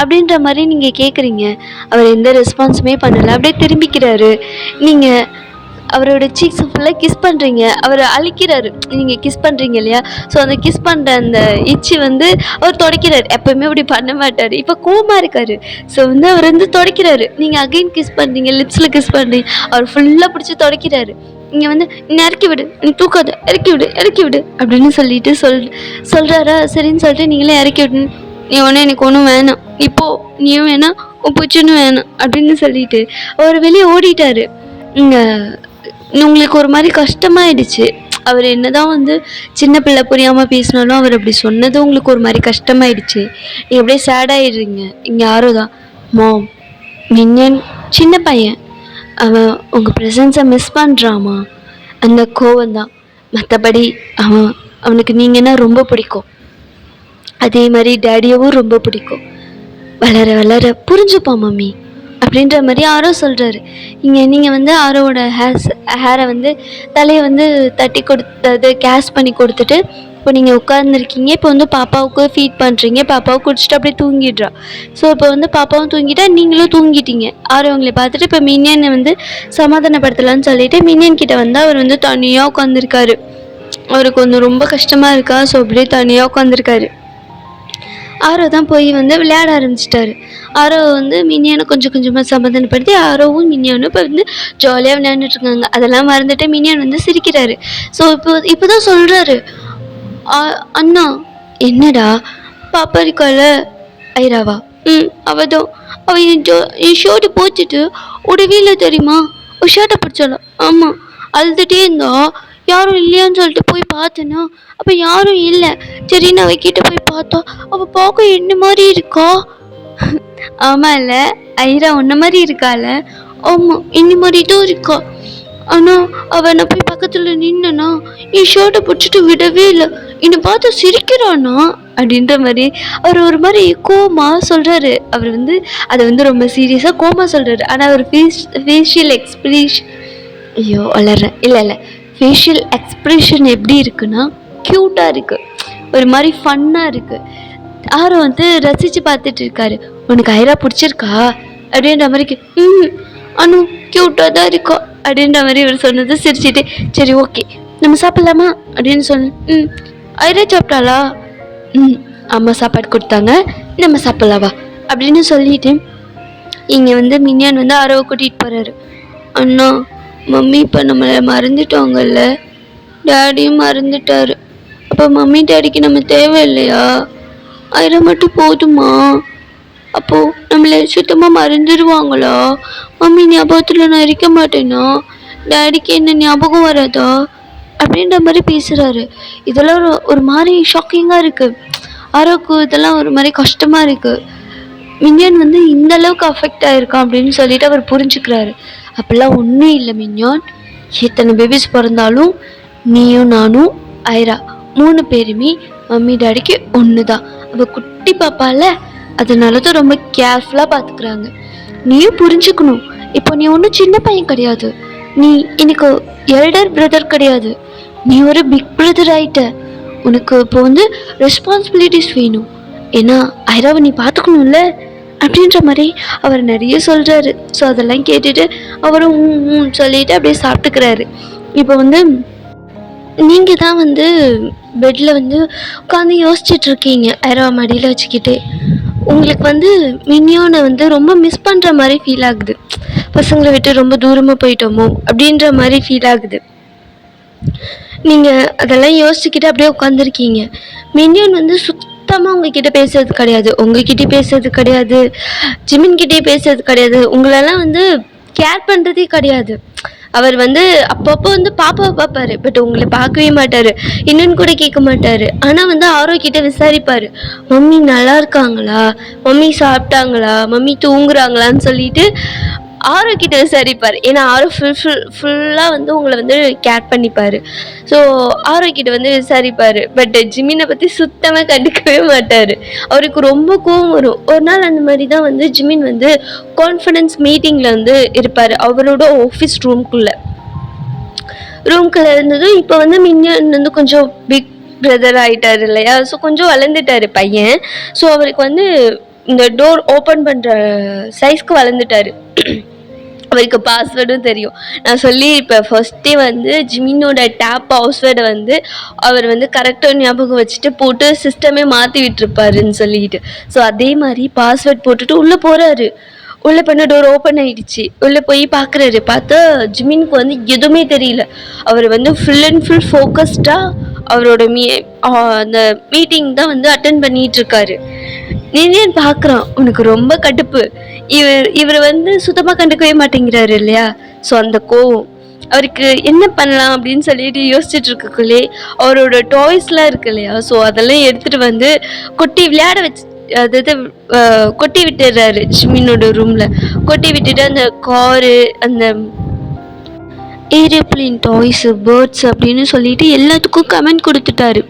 அப்படின்ற மாதிரி நீங்கள் கேட்குறீங்க. அவர் எந்த ரெஸ்பான்ஸுமே பண்ணலை, அப்படியே திரும்பிக்கிறாரு. நீங்கள் அவரோட சீக்ஸ் ஃபுல்லாக கிஸ் பண்ணுறீங்க, அவர் அழிக்கிறாரு. நீங்கள் கிஸ் பண்ணுறீங்க இல்லையா, ஸோ அந்த கிஸ் பண்ணுற அந்த இச்சி வந்து அவர் துடைக்கிறாரு. எப்போவுமே அப்படி பண்ண மாட்டார், இப்போ கோவமாக இருக்கார். ஸோ வந்து அவர் வந்து துடைக்கிறாரு. நீங்கள் அகைன் கிஸ் பண்ணுறீங்க, லிப்ஸில் கிஸ் பண்ணுறீங்க, அவர் ஃபுல்லாக பிடிச்சி துடைக்கிறாரு. இங்கே வந்து நீ இறக்கி விடு, நீ தூக்காத, இறக்கி விடு அப்படின்னு சொல்லிட்டு சொல்கிறாரா. சரின்னு சொல்லிட்டு நீங்களே இறக்கி விடு, நீ ஒன்றும் எனக்கு ஒன்றும் வேணாம், இப்போது நீயும் வேணாம், உன் பூச்சின்னு வேணாம் அப்படின்னு சொல்லிட்டு அவர் வெளியே ஓடிட்டார். இங்கே உங்களுக்கு ஒரு மாதிரி கஷ்டமாயிடுச்சு. அவர் என்னதான் வந்து சின்ன பிள்ளை புரியாமல் பேசினாலும் அவர் அப்படி சொன்னதும் உங்களுக்கு ஒரு மாதிரி கஷ்டமாயிடுச்சு. நீங்கள் அப்படியே சேடாகிடுறீங்க. இங்கே யாரோ தான் மாம், மின்னியன் சின்ன பையன், அவன் உங்கள் ப்ரெசன்ஸை மிஸ் பண்ணுறாமா, அந்த கோவம்தான். மற்றபடி அவனுக்கு நீங்கன்னா ரொம்ப பிடிக்கும், அதே மாதிரி டேடியவும் ரொம்ப பிடிக்கும். வளர வளர புரிஞ்சுப்பான் மம்மி அப்படின்ற மாதிரி ஆரோ சொல்கிறாரு. இங்கே நீங்கள் வந்து ஆரோவோட ஹேரை வந்து தலையை வந்து தட்டி கொடுத்தது கேஷ் பண்ணி கொடுத்துட்டு இப்போ நீங்கள் உட்காந்துருக்கீங்க. இப்போ வந்து பாப்பாவுக்கு ஃபீட் பண்ணுறீங்க, பாப்பாவை குடிச்சிட்டு அப்படியே தூங்கிடுறா. ஸோ இப்போ வந்து பாப்பாவும் தூங்கிட்டா, நீங்களும் தூங்கிட்டீங்க. ஆரோ அவங்களை பார்த்துட்டு இப்போ மின்னியனை வந்து சமாதானப்படுத்தலான்னு சொல்லிட்டு மின்னியன் கிட்ட வந்து அவர் வந்து தனியாக உட்காந்துருக்காரு. அவருக்கு வந்து ரொம்ப கஷ்டமாக இருக்கா. ஸோ அப்படியே தனியாக உட்காந்துருக்காரு. ஆரோ தான் போய் வந்து விளையாட ஆரம்பிச்சிட்டாரு. ஆரோ வந்து மின்னியானை கொஞ்சம் கொஞ்சமாக சமாதானப்படுத்தி ஆரோவும் மின்னியானும் இப்போ வந்து ஜாலியாக விளையாண்டுட்ருக்காங்க. அதெல்லாம் மறந்துட்டு மின்னியான் வந்து சிரிக்கிறாரு. ஸோ இப்போ தான் சொல்கிறாரு, அண்ணா என்னடா பாப்பா இருக்கால ஐராவா, அவதான் அவள் என் ஷர்ட்டை போச்சுட்டு உடவே இல்லை தெரியுமா, ஒரு ஷர்ட்டை பிடிச்சாலும். ஆமாம், அழுதுகிட்டே இருந்தா, யாரும் இல்லையான்னு சொல்லிட்டு போய் பார்த்தேன்னா அப்போ யாரும் இல்லை. சரி நான் அவகிட்ட போய் பார்த்தா அவள் பார்க்க என்ன மாதிரி இருக்கா. ஆமாம் இல்லை ஐரா உன்ன மாதிரி இருக்கால. ஆமாம் என்ன மாதிரி தான் இருக்கா. ஆனால் அவனை போய் பக்கத்தில் நின்னா என் ஷர்ட்டை பிடிச்சிட்டு விடவே இல்லை, என்னை பார்த்து சிரிக்கிறானா அப்படின்ற மாதிரி அவர் ஒரு மாதிரி கோமா சொல்கிறாரு. அவர் வந்து அதை வந்து ரொம்ப சீரியஸாக கோமா சொல்கிறாரு. ஆனால் அவர் ஃபேஷியல் எக்ஸ்பிரஷன் வளர்றேன் இல்லை ஃபேஷியல் எக்ஸ்ப்ரெஷன் எப்படி இருக்குன்னா க்யூட்டாக இருக்குது, ஒரு மாதிரி ஃபன்னாக இருக்குது. யாரும் வந்து ரசித்து பார்த்துட்டு இருக்காரு. உனக்கு ஐரா பிடிச்சிருக்கா அப்படின்ற மாதிரி அனு க்யூட்டாக தான் இருக்கா அப்படின்ற மாதிரி இவர் சொன்னது சிரிச்சிட்டு, சரி ஓகே நம்ம சாப்பிட்லாமா அப்படின்னு சொன்னேன். ஐரா சாப்பிட்டாளா? அம்மா சாப்பாடு கொடுத்தாங்க, நம்ம சாப்பிட்லாவா அப்படின்னு சொல்லிட்டு இங்கே வந்து மின்யான் வந்து ஆரோவை கூட்டிகிட்டு போகிறாரு. அண்ணா மம்மி இப்போ நம்மளை மறந்துட்டோங்கல்ல, டேடியும் மறந்துட்டாரு, அப்போ மம்மி டேடிக்கு நம்ம தேவை இல்லையா? ஐரா மட்டும் போதுமா? அப்போது நம்மளை சுத்தமாக மறந்துடுவாங்களா? மம்மி ஞாபகத்தில் நான் இருக்க மாட்டேனா? டேடிக்கு என்ன ஞாபகம் வராதா அப்படின்ற மாதிரி பேசுகிறாரு. இதெல்லாம் ஒரு மாதிரி ஷாக்கிங்காக இருக்குது ஆரோக்கு. இதெல்லாம் ஒரு மாதிரி கஷ்டமாக இருக்குது. மின்யான் வந்து இந்த அளவுக்கு அஃபெக்ட் ஆகிருக்கான் அப்படின்னு சொல்லிட்டு அவர் புரிஞ்சுக்கிறாரு. அப்படிலாம் ஒன்றும் இல்லை மின்யான், எத்தனை பேபிஸ் பிறந்தாலும் நீயும் நானும் ஐரா 3 பேருமே மம்மி டாடிக்கு ஒன்று தான். அவள் குட்டி பாப்பால, அதனால தான் ரொம்ப கேர்ஃபுல்லாக பார்த்துக்கிறாங்க. நீயும் புரிஞ்சுக்கணும். இப்போ நீ ஒன்றும் சின்ன பையன் கிடையாது, நீ எனக்கு எல்டர் பிரதர் கிடையாது, நீ ஒரு பிக் பிரதர் ஆயிட்ட. உனக்கு இப்போ வந்து ரெஸ்பான்சிபிலிட்டிஸ் வேணும், ஏன்னா ஐராவை நீ பார்த்துக்கணும்ல அப்படின்ற மாதிரி அவர் நிறைய சொல்கிறாரு. ஸோ அதெல்லாம் கேட்டுட்டு அவரும் சொல்லிட்டு அப்படியே சாப்பிட்டுக்கிறாரு. இப்போ வந்து நீங்கள் தான் வந்து பெட்டில் வந்து உட்காந்து யோசிச்சுட்டு இருக்கீங்க ஐராவை மடியில் வச்சுக்கிட்டே. உங்களுக்கு வந்து மின்யானை வந்து ரொம்ப மிஸ் பண்ணுற மாதிரி ஃபீல் ஆகுது. பசங்களை விட்டு ரொம்ப தூரமாக போயிட்டோமோ அப்படின்ற மாதிரி ஃபீல் ஆகுது. நீங்கள் அதெல்லாம் யோசிச்சுக்கிட்டு அப்படியே உட்காந்துருக்கீங்க. மின்யான் வந்து சுத்தமாக உங்ககிட்ட பேசுறது கிடையாது, உங்ககிட்ட பேசுறது கிடையாது, ஜிமின்கிட்டே பேசுறது கிடையாது, உங்களெல்லாம் வந்து கேர் பண்ணுறதே கிடையாது. அவர் வந்து அப்பப்போ வந்து பாப்பாவை பார்ப்பாரு, பட் உங்களை பார்க்கவே மாட்டார், இன்னொன்று கூட கேட்க மாட்டார். ஆனால் வந்து ஆரோக்கிட்ட விசாரிப்பார், மம்மி நல்லா இருக்காங்களா, மம்மி சாப்பிட்டாங்களா, மம்மி தூங்குறாங்களான்னு சொல்லிட்டு ஆரோக்கிட்ட விசாரிப்பார். ஏன்னா ஆரோ ஃபுல்லாக வந்து உங்களை வந்து கேர் பண்ணிப்பார். ஸோ ஆரோக்கிட்ட வந்து விசாரிப்பார். பட் ஜிமினை பற்றி சுத்தமாக கண்டுக்கவே மாட்டார். அவருக்கு ரொம்ப கோவம் வரும். ஒரு நாள் அந்த மாதிரி தான் வந்து ஜிமின் வந்து கான்ஃபிடன்ஸ் மீட்டிங்கில் வந்து இருப்பார் அவரோட ஆஃபீஸ் ரூம்குள்ளே இருந்ததும். இப்போ வந்து மின்யான் வந்து கொஞ்சம் பிக் பிரதர் ஆகிட்டார் இல்லையா, ஸோ கொஞ்சம் வளர்ந்துட்டார் பையன். ஸோ அவருக்கு வந்து இந்த டோர் ஓப்பன் பண்ணுற சைஸ்க்கு வளர்ந்துட்டார். அவருக்கு பாஸ்வேர்டும் தெரியும். நான் சொல்லியிருப்பேன் ஃபர்ஸ்ட்டே வந்து ஜிமினோட டேப் பாஸ்வேர்டை வந்து அவர் வந்து கரெக்டாக ஞாபகம் வச்சுட்டு போட்டு சிஸ்டமே மாற்றி விட்டுருப்பாருன்னு சொல்லிட்டு. ஸோ அதே மாதிரி பாஸ்வேர்ட் போட்டுட்டு உள்ளே போகிறாரு. உள்ளே பண்ண டோர் ஓப்பன் ஆகிடுச்சு. உள்ளே போய் பார்க்குறாரு. பார்த்தா ஜிமினுக்கு வந்து எதுவுமே தெரியல. அவர் வந்து ஃபுல் அண்ட் ஃபுல் ஃபோக்கஸ்டாக அவரோட அந்த மீட்டிங் தான் வந்து அட்டென்ட் பண்ணிகிட்டு இருக்காரு. நிதியன் பார்க்குறான், உனக்கு ரொம்ப கடுப்பு, இவர் வந்து சுத்தமாக கண்டுக்கவே மாட்டேங்கிறாரு இல்லையா. ஸோ அந்த கோவம் அவருக்கு என்ன பண்ணலாம் அப்படின்னு சொல்லிட்டு யோசிச்சுட்டு இருக்கக்குள்ளே அவரோட டாய்ஸ்லாம் இருக்கு இல்லையா, ஸோ அதெல்லாம் எடுத்துகிட்டு வந்து கொட்டி விளையாட வச்சு, அதாவது கொட்டி விட்டுடுறாரு. ஜிமினோட ரூமில் கொட்டி விட்டுட்டு அந்த காரு, அந்த ஏரோப்ளேன் டாய்ஸு, பேர்ட்ஸ் அப்படின்னு சொல்லிட்டு எல்லாத்துக்கும் கமெண்ட் கொடுத்துட்டாரு.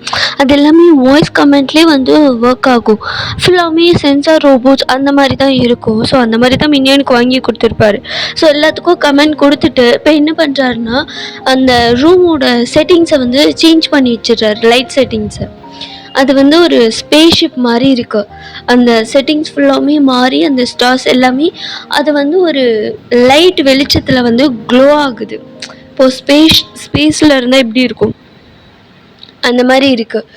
அது எல்லாமே வாய்ஸ் கமெண்ட்லேயே வந்து ஒர்க் ஆகும். ஃபுல்லாமே சென்சார் ரோபோட்ஸ் அந்த மாதிரி தான் இருக்கும். ஸோ அந்த மாதிரி தான் மின்யானுக்கு வாங்கி கொடுத்துருப்பாரு. ஸோ எல்லாத்துக்கும் கமெண்ட் கொடுத்துட்டு இப்போ என்ன பண்ணுறாருன்னா அந்த ரூமோட செட்டிங்ஸை வந்து சேஞ்ச் பண்ணி வச்சிடுறாரு. லைட் செட்டிங்ஸை, அது வந்து ஒரு ஸ்பேஸ்ஷிப் மாதிரி இருக்குது. அந்த செட்டிங்ஸ் ஃபுல்லாமே மாறி அந்த ஸ்டார்ஸ் எல்லாமே அது வந்து ஒரு லைட் வெளிச்சத்தில் வந்து க்ளோ ஆகுது. இப்போது ஸ்பேஸில் இருந்தால் எப்படி இருக்கும் அந்த மாதிரி இருக்குது.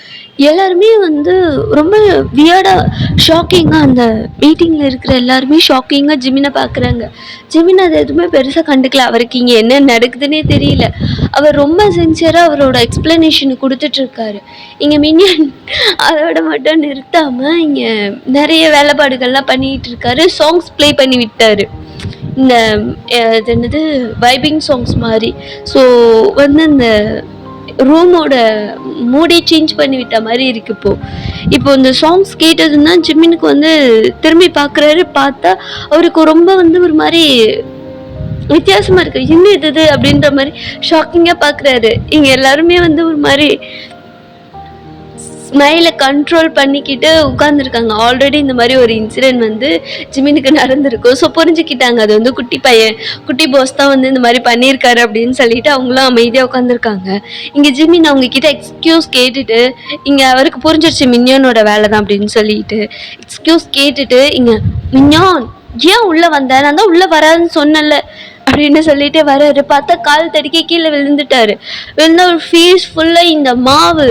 எல்லாருமே வந்து ரொம்ப வியர்டாக ஷாக்கிங்காக அந்த மீட்டிங்கில் இருக்கிற எல்லாருமே ஷாக்கிங்காக ஜிமினை பார்க்குறாங்க. ஜிமின் அதை எதுவுமே பெருசாக கண்டுக்கல. அவருக்கு இங்கே என்ன நடக்குதுன்னே தெரியல. அவர் ரொம்ப சின்சியராக அவரோட எக்ஸ்ப்ளனேஷன் கொடுத்துட்ருக்காரு. இங்கே மின்யான் அதோட மட்டும் நிறுத்தாமல் இங்கே நிறைய வேலைப்பாடுகள்லாம் பண்ணிகிட்டு இருக்காரு. சாங்ஸ் ப்ளே பண்ணி விட்டார். இந்த இது என்னது வைபிங் சாங்ஸ் மாதிரி. ஸோ வந்து இந்த ரூமோட மூடே சேஞ்ச் பண்ணி விட்ட மாதிரி இருக்கு. இப்போ இந்த சாங்ஸ் கேட்டதுன்னா ஜிமினுக்கு வந்து திரும்பி பார்க்குறாரு. பார்த்தா அவருக்கு ரொம்ப வந்து ஒரு மாதிரி வித்தியாசமாக இருக்குது. என்ன இது அப்படின்ற மாதிரி ஷாக்கிங்காக பார்க்குறாரு. இங்கே எல்லாருமே வந்து ஒரு மாதிரி ஸ்மைலை கண்ட்ரோல் பண்ணிக்கிட்டு உட்காந்துருக்காங்க. ஆல்ரெடி இந்த மாதிரி ஒரு இன்சிடென்ட் வந்து ஜிமினுக்கு நடந்திருக்கும். ஸோ புரிஞ்சுக்கிட்டாங்க அது வந்து குட்டி பையன், குட்டி பாஸ் தான் வந்து இந்த மாதிரி பண்ணியிருக்காரு அப்படின்னு சொல்லிட்டு அவங்களும் அமைதியாக உட்காந்துருக்காங்க. இங்கே ஜிமின் அவங்க கிட்ட எக்ஸ்கியூஸ் கேட்டுட்டு, இங்கே அவருக்கு புரிஞ்சிருச்சு மின்யானோட வேலை தான் அப்படின்னு சொல்லிட்டு எக்ஸ்கியூஸ் கேட்டுட்டு, இங்கே மின்யான் ஏன் உள்ளே வந்த, நான் தான் உள்ளே வராதுன்னு சொன்னல அப்படின்னு சொல்லிட்டு வராரு. பார்த்தா கால் தடுக்கி கீழே விழுந்துட்டாரு. விழுந்தா ஒரு ஃபேஸ் ஃபுல்லா இந்த மாவு,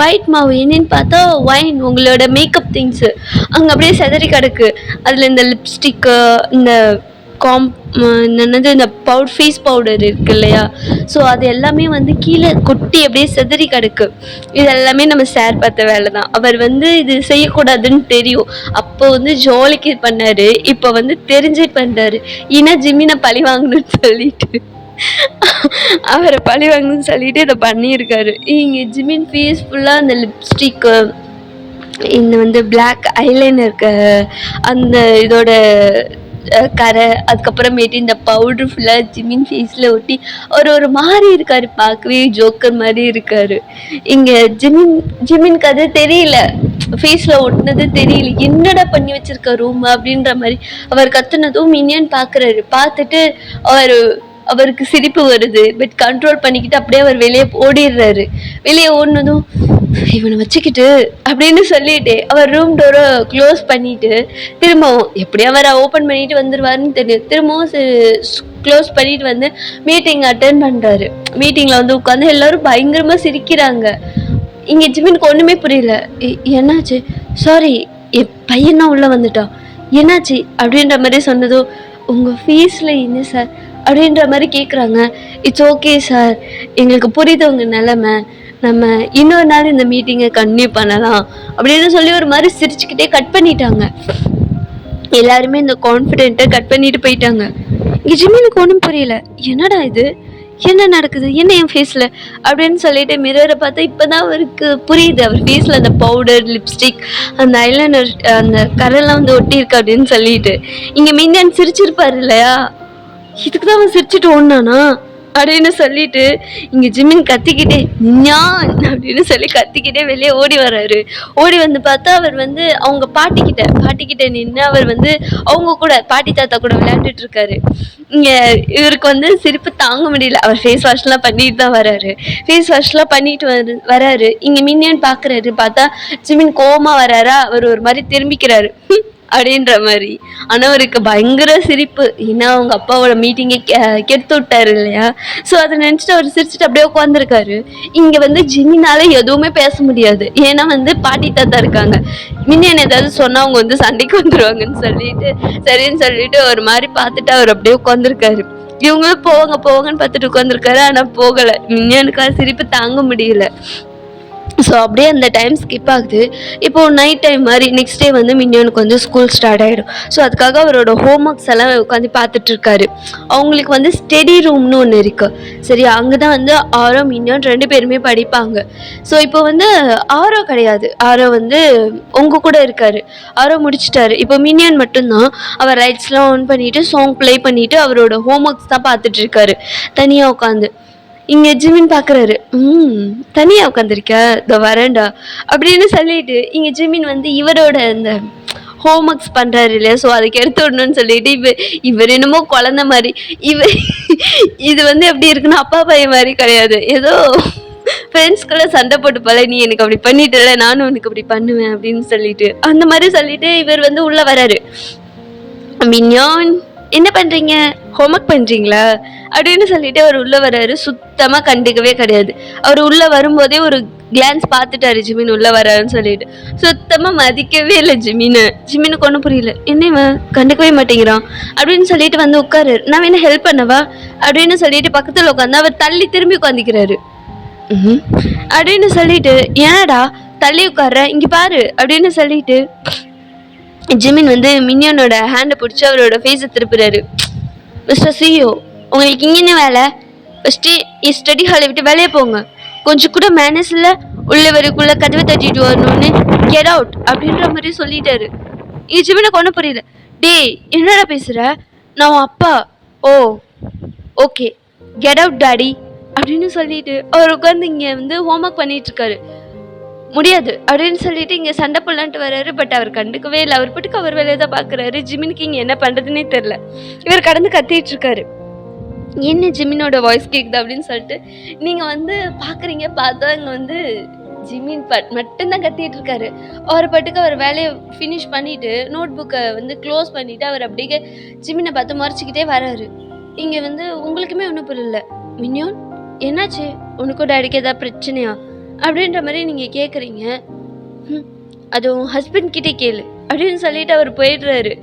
ஒயிட் மாவு. என்னன்னு பார்த்தா ஒயின், உங்களோட மேக்கப் திங்ஸு அங்கே அப்படியே சிதறி கிடக்கு. அதில் இந்த லிப்ஸ்டிக்கு, இந்த காம் என்னது இந்த ஃபேஸ் பவுடர் இருக்கு இல்லையா, ஸோ அது எல்லாமே வந்து கீழே கொட்டி அப்படியே சிதறி கிடக்கு. இது எல்லாமே நம்ம சார் பார்த்த வேலை தான். அவர் வந்து இது செய்யக்கூடாதுன்னு தெரியும், அப்போ வந்து ஜாலிக்கு பண்ணாரு, இப்போ வந்து தெரிஞ்சே பண்ணுறாரு. ஏன்னா ஜிம்மினை பழி வாங்கணும்னு சொல்லிட்டு அவரை பழி வாங்கணும்னு சொல்லிட்டு இதை பண்ணியிருக்காரு. இங்கே ஜிமின் ஃபேஸ் ஃபுல்லாக அந்த லிப்ஸ்டிக்கு, இந்த வந்து பிளாக் ஐலைனருக்கு அந்த இதோட கரை, அதுக்கப்புறமேட்டு இந்த பவுட்ரு ஃபுல்லாக ஜிமின் ஃபேஸில் ஒட்டி ஒரு மாதிரி இருக்கார், பார்க்கவே ஜோக்கர் மாதிரி இருக்கார். இங்கே ஜிமின்க்கு அது தெரியல, ஃபேஸில் ஒட்டினது தெரியல, என்னடா பண்ணி வச்சிருக்க ரூம் அப்படின்ற மாதிரி. அவர் கத்துனதும் மினியன் பார்க்குறாரு. பார்த்துட்டு அவருக்கு சிரிப்பு வருது, பட் கண்ட்ரோல் பண்ணிக்கிட்டு அப்படியே அவர் வெளியே ஓடிடுறாரு. வெளியே ஓடினதும் இவனை வச்சுக்கிட்டு அப்படின்னு சொல்லிட்டு அவர் ரூம் டோரை க்ளோஸ் பண்ணிட்டு திரும்பவும் எப்படி அவர் ஓப்பன் பண்ணிட்டு வந்துடுவாருன்னு தெரியும், திரும்பவும் க்ளோஸ் பண்ணிட்டு வந்து மீட்டிங் அட்டென்ட் பண்ணுறாரு. மீட்டிங்கில் வந்து உட்காந்து எல்லாரும் பயங்கரமாக சிரிக்கிறாங்க. இங்கே ஜிமினுக்கு ஒன்றுமே புரியல. என்னாச்சு, சாரி என் பையனா உள்ளே வந்துட்டான், என்னாச்சு அப்படின்ற மாதிரி சொன்னதும், உங்கள் ஃபீஸில் என்ன சார் அப்படின்ற மாதிரி கேட்குறாங்க. இட்ஸ் ஓகே சார், எங்களுக்கு புரியுது உங்கள் நிலமை, நம்ம இன்னொரு நாள் இந்த மீட்டிங்கை கன்டினியூ பண்ணலாம் அப்படின்னு சொல்லி ஒரு மாதிரி சிரிச்சுக்கிட்டே கட் பண்ணிட்டாங்க. எல்லாருமே இந்த கான்ஃபிடென்ட்டை கட் பண்ணிட்டு போயிட்டாங்க. இங்கே ஜிம்மினுக்கு ஒன்றும் புரியல, என்னடா இது, என்ன நடக்குது, என்ன என் ஃபேஸில் அப்படின்னு சொல்லிட்டு மிரரை பார்த்தா இப்போ தான் அவருக்கு புரியுது, அவர் ஃபேஸில் அந்த பவுடர், லிப்ஸ்டிக், அந்த ஐலைனர், அந்த கரெல்லாம் வந்து ஒட்டியிருக்கு அப்படின்னு சொல்லிட்டு. இங்கே மின்னியன் சிரிச்சிருப்பார் இல்லையா, இதுக்கு தான் அவன் சிரிச்சுட்டு ஓடினானா அப்படின்னு சொல்லிட்டு இங்கே ஜிமின் கத்திக்கிட்டே ஞான் அப்படின்னு சொல்லி கத்திக்கிட்டே வெளியே ஓடி வர்றாரு. ஓடி வந்து பார்த்தா அவர் வந்து அவங்க பாட்டிக்கிட்ட நின்று அவர் வந்து அவங்க கூட பாட்டி தாத்தா கூட விளையாண்டுட்டு இருக்காரு. இங்கே இவருக்கு வந்து சிரிப்பு தாங்க முடியல. அவர் ஃபேஸ் வாஷ்லாம் பண்ணிட்டு தான் வராரு. ஃபேஸ் வாஷ்லாம் பண்ணிட்டு வராரு. இங்கே மின்னியன் பார்க்குறாரு. பார்த்தா ஜிமின் கோவமாக வராரா, அவர் ஒரு மாதிரி திரும்பிக்கிறாரு அப்படின்ற மாதிரி. ஆனால் அவருக்கு பயங்கர சிரிப்பு, ஏன்னா அவங்க அப்பாவோட மீட்டிங்கை கெடுத்து விட்டாரு இல்லையா, ஸோ அதை நினச்சிட்டு அவர் சிரிச்சுட்டு அப்படியே உட்காந்துருக்காரு. இங்கே வந்து ஜிமினால எதுவுமே பேச முடியாது, ஏன்னா வந்து பாட்டி தாத்தா இருக்காங்க. மின்னியன் ஏதாவது சொன்னால் அவங்க வந்து சண்டைக்கு வந்துடுவாங்கன்னு சொல்லிட்டு சரின்னு சொல்லிட்டு ஒரு மாதிரி பார்த்துட்டு அவர் அப்படியே உட்காந்துருக்காரு. இவங்களும் போவாங்கன்னு பார்த்துட்டு உட்காந்துருக்காரு, ஆனால் போகலை. மின்னியனுக்காக சிரிப்பு தாங்க முடியல. ஸோ அப்படியே அந்த டைம் ஸ்கிப் ஆகுது. இப்போது நைட் டைம் மாதிரி நெக்ஸ்ட் டே வந்து மின்னியனுக்கு வந்து ஸ்கூல் ஸ்டார்ட் ஆகிடும். ஸோ அதுக்காக அவரோட ஹோம் ஒர்க்ஸ் எல்லாம் உட்காந்து பார்த்துட்ருக்காரு. அவங்களுக்கு வந்து ஸ்டடி ரூம்னு ஒன்று இருக்குது, சரி, அங்கே தான் வந்து ஆரோ மின்னியன் 2 பேருமே படிப்பாங்க. ஸோ இப்போ வந்து ஆரோ கிடையாது, ஆரோ வந்து உங்கள் கூட இருக்கார். ஆரோ முடிச்சிட்டாரு. இப்போ மின்னியன் மட்டும்தான். அவர் லைட்ஸ்லாம் ஆன் பண்ணிவிட்டு சாங் ப்ளே பண்ணிவிட்டு அவரோட ஹோம் ஒர்க்ஸ் தான் பார்த்துட்ருக்காரு தனியாக உட்காந்து. இங்கே ஜிமின் பார்க்குறாரு, தனியாக உட்காந்துருக்க, இதோ வரேன்டா அப்படின்னு சொல்லிட்டு இங்கே ஜிமின் வந்து இவரோட இந்த ஹோம் ஒர்க்ஸ் பண்ணுறாரு இல்லையா, ஸோ அதுக்கு எடுத்து விடணும்னு சொல்லிட்டு இவர் என்னமோ குழந்த மாதிரி, இது வந்து எப்படி இருக்குன்னா அப்பா பையன் மாதிரி கிடையாது, ஏதோ ஃப்ரெண்ட்ஸ்குள்ளே சண்டை போட்டு நீ எனக்கு அப்படி பண்ணிட்டல, நானும் உனக்கு அப்படி பண்ணுவேன் அப்படின்னு சொல்லிட்டு அந்த மாதிரி சொல்லிட்டு இவர் வந்து உள்ளே வராரு. மின்யான் என்ன பண்ணுறீங்க, ஹோம்ஒர்க் பண்ணுறீங்களா அப்படின்னு சொல்லிட்டு அவர் உள்ளே வர்றாரு. சுத்தமாக கண்டுக்கவே கிடையாது. அவர் உள்ளே வரும்போதே ஒரு கிளான்ஸ் பார்த்துட்டாரு ஜிமின் உள்ளே வராருன்னு சொல்லிட்டு. சுத்தமாக மதிக்கவே இல்லை ஜிமினுக்கு ஒன்றும் புரியல, என்ன கண்டுக்கவே மாட்டேங்கிறான் அப்படின்னு சொல்லிட்டு வந்து உட்காரு. நான் வேணா ஹெல்ப் பண்ணவா அப்படின்னு சொல்லிட்டு பக்கத்தில் உட்காந்து அவர் தள்ளி திரும்பி உட்காந்துக்கிறாரு. அப்படின்னு சொல்லிட்டு ஏனடா தள்ளி உட்கார்ற, இங்கே பாரு அப்படின்னு சொல்லிட்டு ஜிமின் வந்து மின்னியனோட ஹேண்டை பிடிச்சி அவரோட ஃபேஸை திருப்புறாரு. மிஸ்டர் சிஓ, உங்களுக்கு இங்கே என்ன வேலை, ஃபஸ்ட்டு ஸ்டடி ஹாலை விட்டு வேலையை போங்க, கொஞ்சம் கூட மேனஸ் இல்லை, உள்ளே வரைக்குள்ளே கதவை தட்டிட்டு வரணும்னு கெட் அவுட் அப்படின்ற மாதிரி சொல்லிட்டாரு. ஜிமினுக்கு ஒன்றும் புரியல. டேய் என்னடா பேசுகிற, நான் உன் அப்பா. ஓ ஓகே, கெட் அவுட் டாடி அப்படின்னு சொல்லிட்டு அவர் உட்காந்து இங்கே வந்து ஹோம்ஒர்க் பண்ணிகிட்ருக்காரு. முடியாது அப்படின்னு சொல்லிட்டு இங்கே சண்டை போடலான்ட்டு வர்றாரு. பட் அவர் கண்டுக்கவே இல்லை, அவர் பாட்டுக்கு அவர் வேலையை தான் பார்க்குறாரு. ஜிமினுக்கு இங்கே என்ன பண்ணுறதுனே தெரில. இவர் கடந்து கத்திட்டு இருக்காரு. என்ன ஜிமினோட வாய்ஸ் கேட்குது அப்படின்னு சொல்லிட்டு நீங்கள் வந்து பார்க்குறீங்க. பார்த்தா இங்கே வந்து ஜிமின் மட்டும்தான் கத்திட்டு இருக்காரு. அவர் பாட்டுக்கு அவர் வேலையை ஃபினிஷ் பண்ணிவிட்டு நோட் புக்கை வந்து க்ளோஸ் பண்ணிவிட்டு அவர் அப்படியே ஜிமினை பார்த்து முறைச்சிக்கிட்டே வராரு. இங்கே வந்து உங்களுக்குமே ஒன்றும் புரியல. மின்யோன் என்னாச்சு, உனக்கும் டேடிக்கு ஏதாவது பிரச்சனையா அப்படின்ற மாதிரி நீங்கள் கேட்குறீங்க. அது உன் ஹஸ்பண்ட் கிட்டே கேளு அப்படின்னு சொல்லிட்டு அவர் போயிடுறாரு.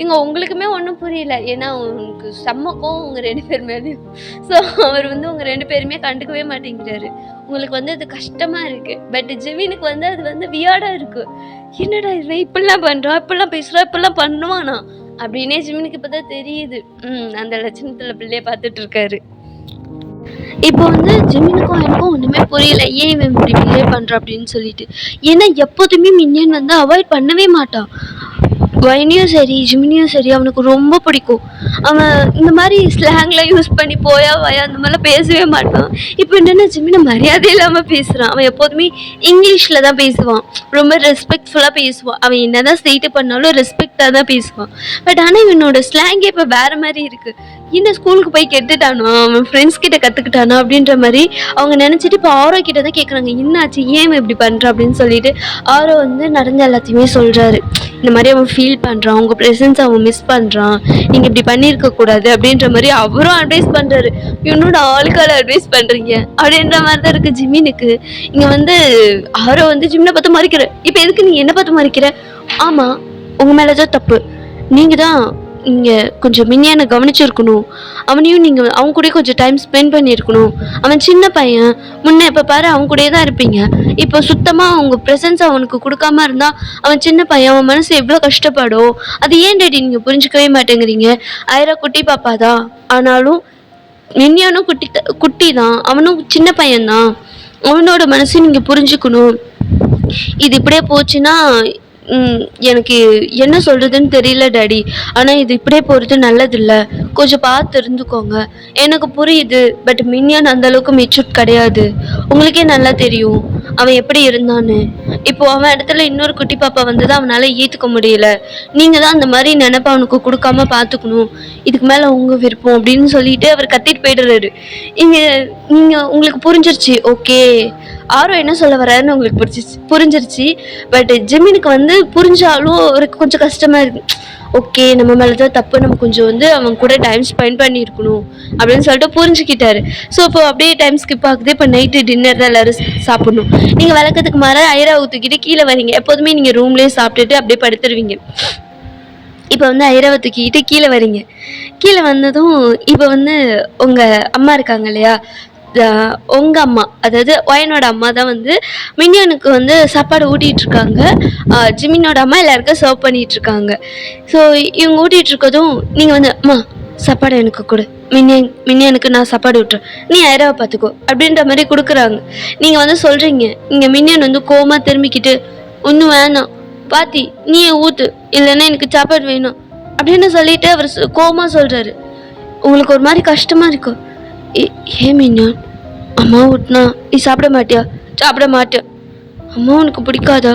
இங்கே உங்களுக்குமே ஒன்றும் புரியல, ஏன்னா உங்களுக்கு செம்மக்கும் உங்கள் 2 பேர் மேலேயும். ஸோ அவர் வந்து உங்கள் 2 பேருமே கண்டுக்கவே மாட்டேங்கிறாரு. உங்களுக்கு வந்து அது கஷ்டமாக இருக்குது. பட் ஜெவினுக்கு வந்து அது வந்து வியார்டாக இருக்குது. என்னடா இது இப்படிலாம் பண்ணுறா, இப்படிலாம் பேசுகிறா, இப்படிலாம் பண்ணுவானா அப்படின்னே ஜெவினுக்கு இப்போ தான் தெரியுது. அந்த லட்சணத்தில் பிள்ளைய பார்த்துட்டு இருக்காரு. இப்போ வந்து ஜெமினுக்கும் எனக்கும் ஒன்றுமே புரியல, ஏன் இவன் இப்படி பிஹேவ் பண்ணுறான் அப்படின்னு சொல்லிட்டு. ஏன்னா எப்போதுமே மின்னியன் வந்து அவாய்ட் பண்ணவே மாட்டான். வைனியும் சரி ஜிமினியும் சரி அவனுக்கு ரொம்ப பிடிக்கும். அவன் இந்த மாதிரி ஸ்லாங்லாம் யூஸ் பண்ணி போயா வாயா அந்த மாதிரிலாம் பேசவே மாட்டான். இப்போ என்னென்ன ஜிமினை மரியாதை இல்லாமல் பேசுகிறான். அவன் எப்போதுமே இங்கிலீஷில் தான் பேசுவான், ரொம்ப ரெஸ்பெக்ட்ஃபுல்லாக பேசுவான். அவன் என்ன தான் ஸ்டேட்டு பண்ணாலும் ரெஸ்பெக்டாக தான் பேசுவான். பட் ஆனால் இவனோட ஸ்லாங்கே இப்போ வேறு மாதிரி இருக்குது. இந்த ஸ்கூலுக்கு போய் கெட்டுட்டானோ, அவன் ஃப்ரெண்ட்ஸ் கிட்ட கற்றுக்கிட்டானோ அப்படின்ற மாதிரி அவங்க நினச்சிட்டு இப்போ ஆரோ கிட்ட தான் கேட்குறாங்க, என்னாச்சு ஏன் இப்படி பண்ணுற அப்படின்னு சொல்லிட்டு. ஆரோ வந்து நடந்த எல்லாத்தையுமே சொல்கிறாரு. இந்த மாதிரி அவன் ஃபீல் பண்ணுறான், உங்கள் ப்ரெசன்ஸ் அவன் மிஸ் பண்ணுறான், நீங்கள் இப்படி பண்ணியிருக்கக்கூடாது அப்படின்ற மாதிரி அவரும் அட்வைஸ் பண்ணுறாரு. என்னோட ஆளுக்கால அட்வைஸ் பண்ணுறீங்க அப்படின்ற மாதிரி தான் இருக்குது ஜிமினுக்கு. இங்கே வந்து ஆரோ வந்து ஜிமினை பார்த்து மறைக்கிற. இப்போ எதுக்கு நீ என்ன பார்த்து மறைக்கிற? ஆமாம், உங்கள் மேலே தான் தப்பு. நீங்கள் தான் இங்கே கொஞ்சம் மின்னியான கவனிச்சிருக்கணும். அவனையும் நீங்கள் அவங்க கூட கொஞ்சம் டைம் ஸ்பெண்ட் பண்ணியிருக்கணும். அவன் சின்ன பையன், முன்னே இப்போ பாரு அவங்க கூடயே தான் இருப்பீங்க. இப்போ சுத்தமாக அவங்க ப்ரெசன்ஸ் அவனுக்கு கொடுக்காம இருந்தால் அவன் சின்ன பையன், அவன் மனசு எவ்வளோ கஷ்டப்படும். அது ஏன் டேடி நீங்கள் புரிஞ்சுக்கவே மாட்டேங்கிறீங்க? ஆயிரம் குட்டி பாப்பா தான், ஆனாலும் மின்னியானும் குட்டி தான், அவனும் சின்ன பையன்தான். அவனோட மனசு நீங்கள் புரிஞ்சுக்கணும். இது இப்படியே போச்சுன்னா எனக்கு என்ன சொல்கிறதுன்னு தெரியல டாடி. ஆனால் இது இப்படியே போகிறது நல்லதில்லை, கொஞ்சம் பார்த்து இருந்துக்கோங்க. எனக்கு புரியுது, பட் மின்னியான் அந்தளவுக்கு மெச்சூர்ட் கிடையாது. உங்களுக்கே நல்லா தெரியும் அவன் எப்படி இருந்தான்னு. இப்போது அவன் இடத்துல இன்னொரு குட்டி பாப்பா வந்தது அவனால் ஏற்றுக்க முடியல. நீங்கள் தான் அந்த மாதிரி நினைப்ப அவனுக்கு கொடுக்காம பார்த்துக்கணும். இதுக்கு மேலே உங்கள் விருப்பம் அப்படின்னு சொல்லிட்டு அவர் கத்திட்டு போயிடுறாரு. நீங்கள் உங்களுக்கு புரிஞ்சிருச்சு, ஓகே ஆரோ என்ன சொல்ல வர்றாருன்னு உங்களுக்கு புரிஞ்சிருச்சு. பட் ஜெமினுக்கு வந்து புரிஞ்சாலும் அவருக்கு கொஞ்சம் கஷ்டமாக இருக்கு. ஓகே, நம்ம மேலே தான் தப்பு, நம்ம கொஞ்சம் வந்து அவன் கூட டைம் ஸ்பெண்ட் பண்ணியிருக்கணும் அப்படின்னு சொல்லிட்டு புரிஞ்சுக்கிட்டாரு. ஸோ இப்போ அப்படியே டைம் ஸ்கிப் ஆகுது. இப்போ நைட்டு டின்னர் தான் எல்லோரும் சாப்பிடணும். நீங்கள் விளக்கத்துக்கு மாற ஐரா ஊற்றிக்கிட்டு கீழே வரீங்க. எப்போதுமே நீங்கள் ரூம்லேயே சாப்பிட்டுட்டு அப்படியே படுத்துருவீங்க. இப்போ வந்து ஐராவை தூக்கிக்கிட்டு கீழே வரீங்க. கீழே வந்ததும் இப்போ வந்து உங்கள் அம்மா இருக்காங்க இல்லையா, உங்கள் அம்மா, அதாவது ஒயனோட அம்மா தான் வந்து மின்னியனுக்கு வந்து சாப்பாடு ஊட்டிகிட்ருக்காங்க. ஜிமினோட அம்மா எல்லாருக்கும் சர்வ் பண்ணிகிட்ருக்காங்க. ஸோ இவங்க ஊட்டிகிட்ருக்கதும் நீங்கள் வந்து அம்மா சாப்பாடு எனக்கு கொடு, மின்னியனுக்கு நான் சாப்பாடு விட்டுறேன், நீ ஐராவை பார்த்துக்கோ அப்படின்ற மாதிரி கொடுக்குறாங்க. நீங்கள் வந்து சொல்கிறீங்க. இங்கே மின்னியன் வந்து கோமா திரும்பிக்கிட்டு ஒன்றும் வேணாம் பாத்தி நீயே ஊற்று, இல்லைன்னா எனக்கு சாப்பாடு வேணும் அப்படின்னு சொல்லிட்டு அவர் கோமா சொல்கிறாரு. உங்களுக்கு ஒரு மாதிரி கஷ்டமாக இருக்கும். ஏ மின்னியான், அம்மா ஊட்டினா நீ சாப்பிட மாட்டியா? சாப்பிட மாட்டேன். அம்மா உனக்கு பிடிக்காதா?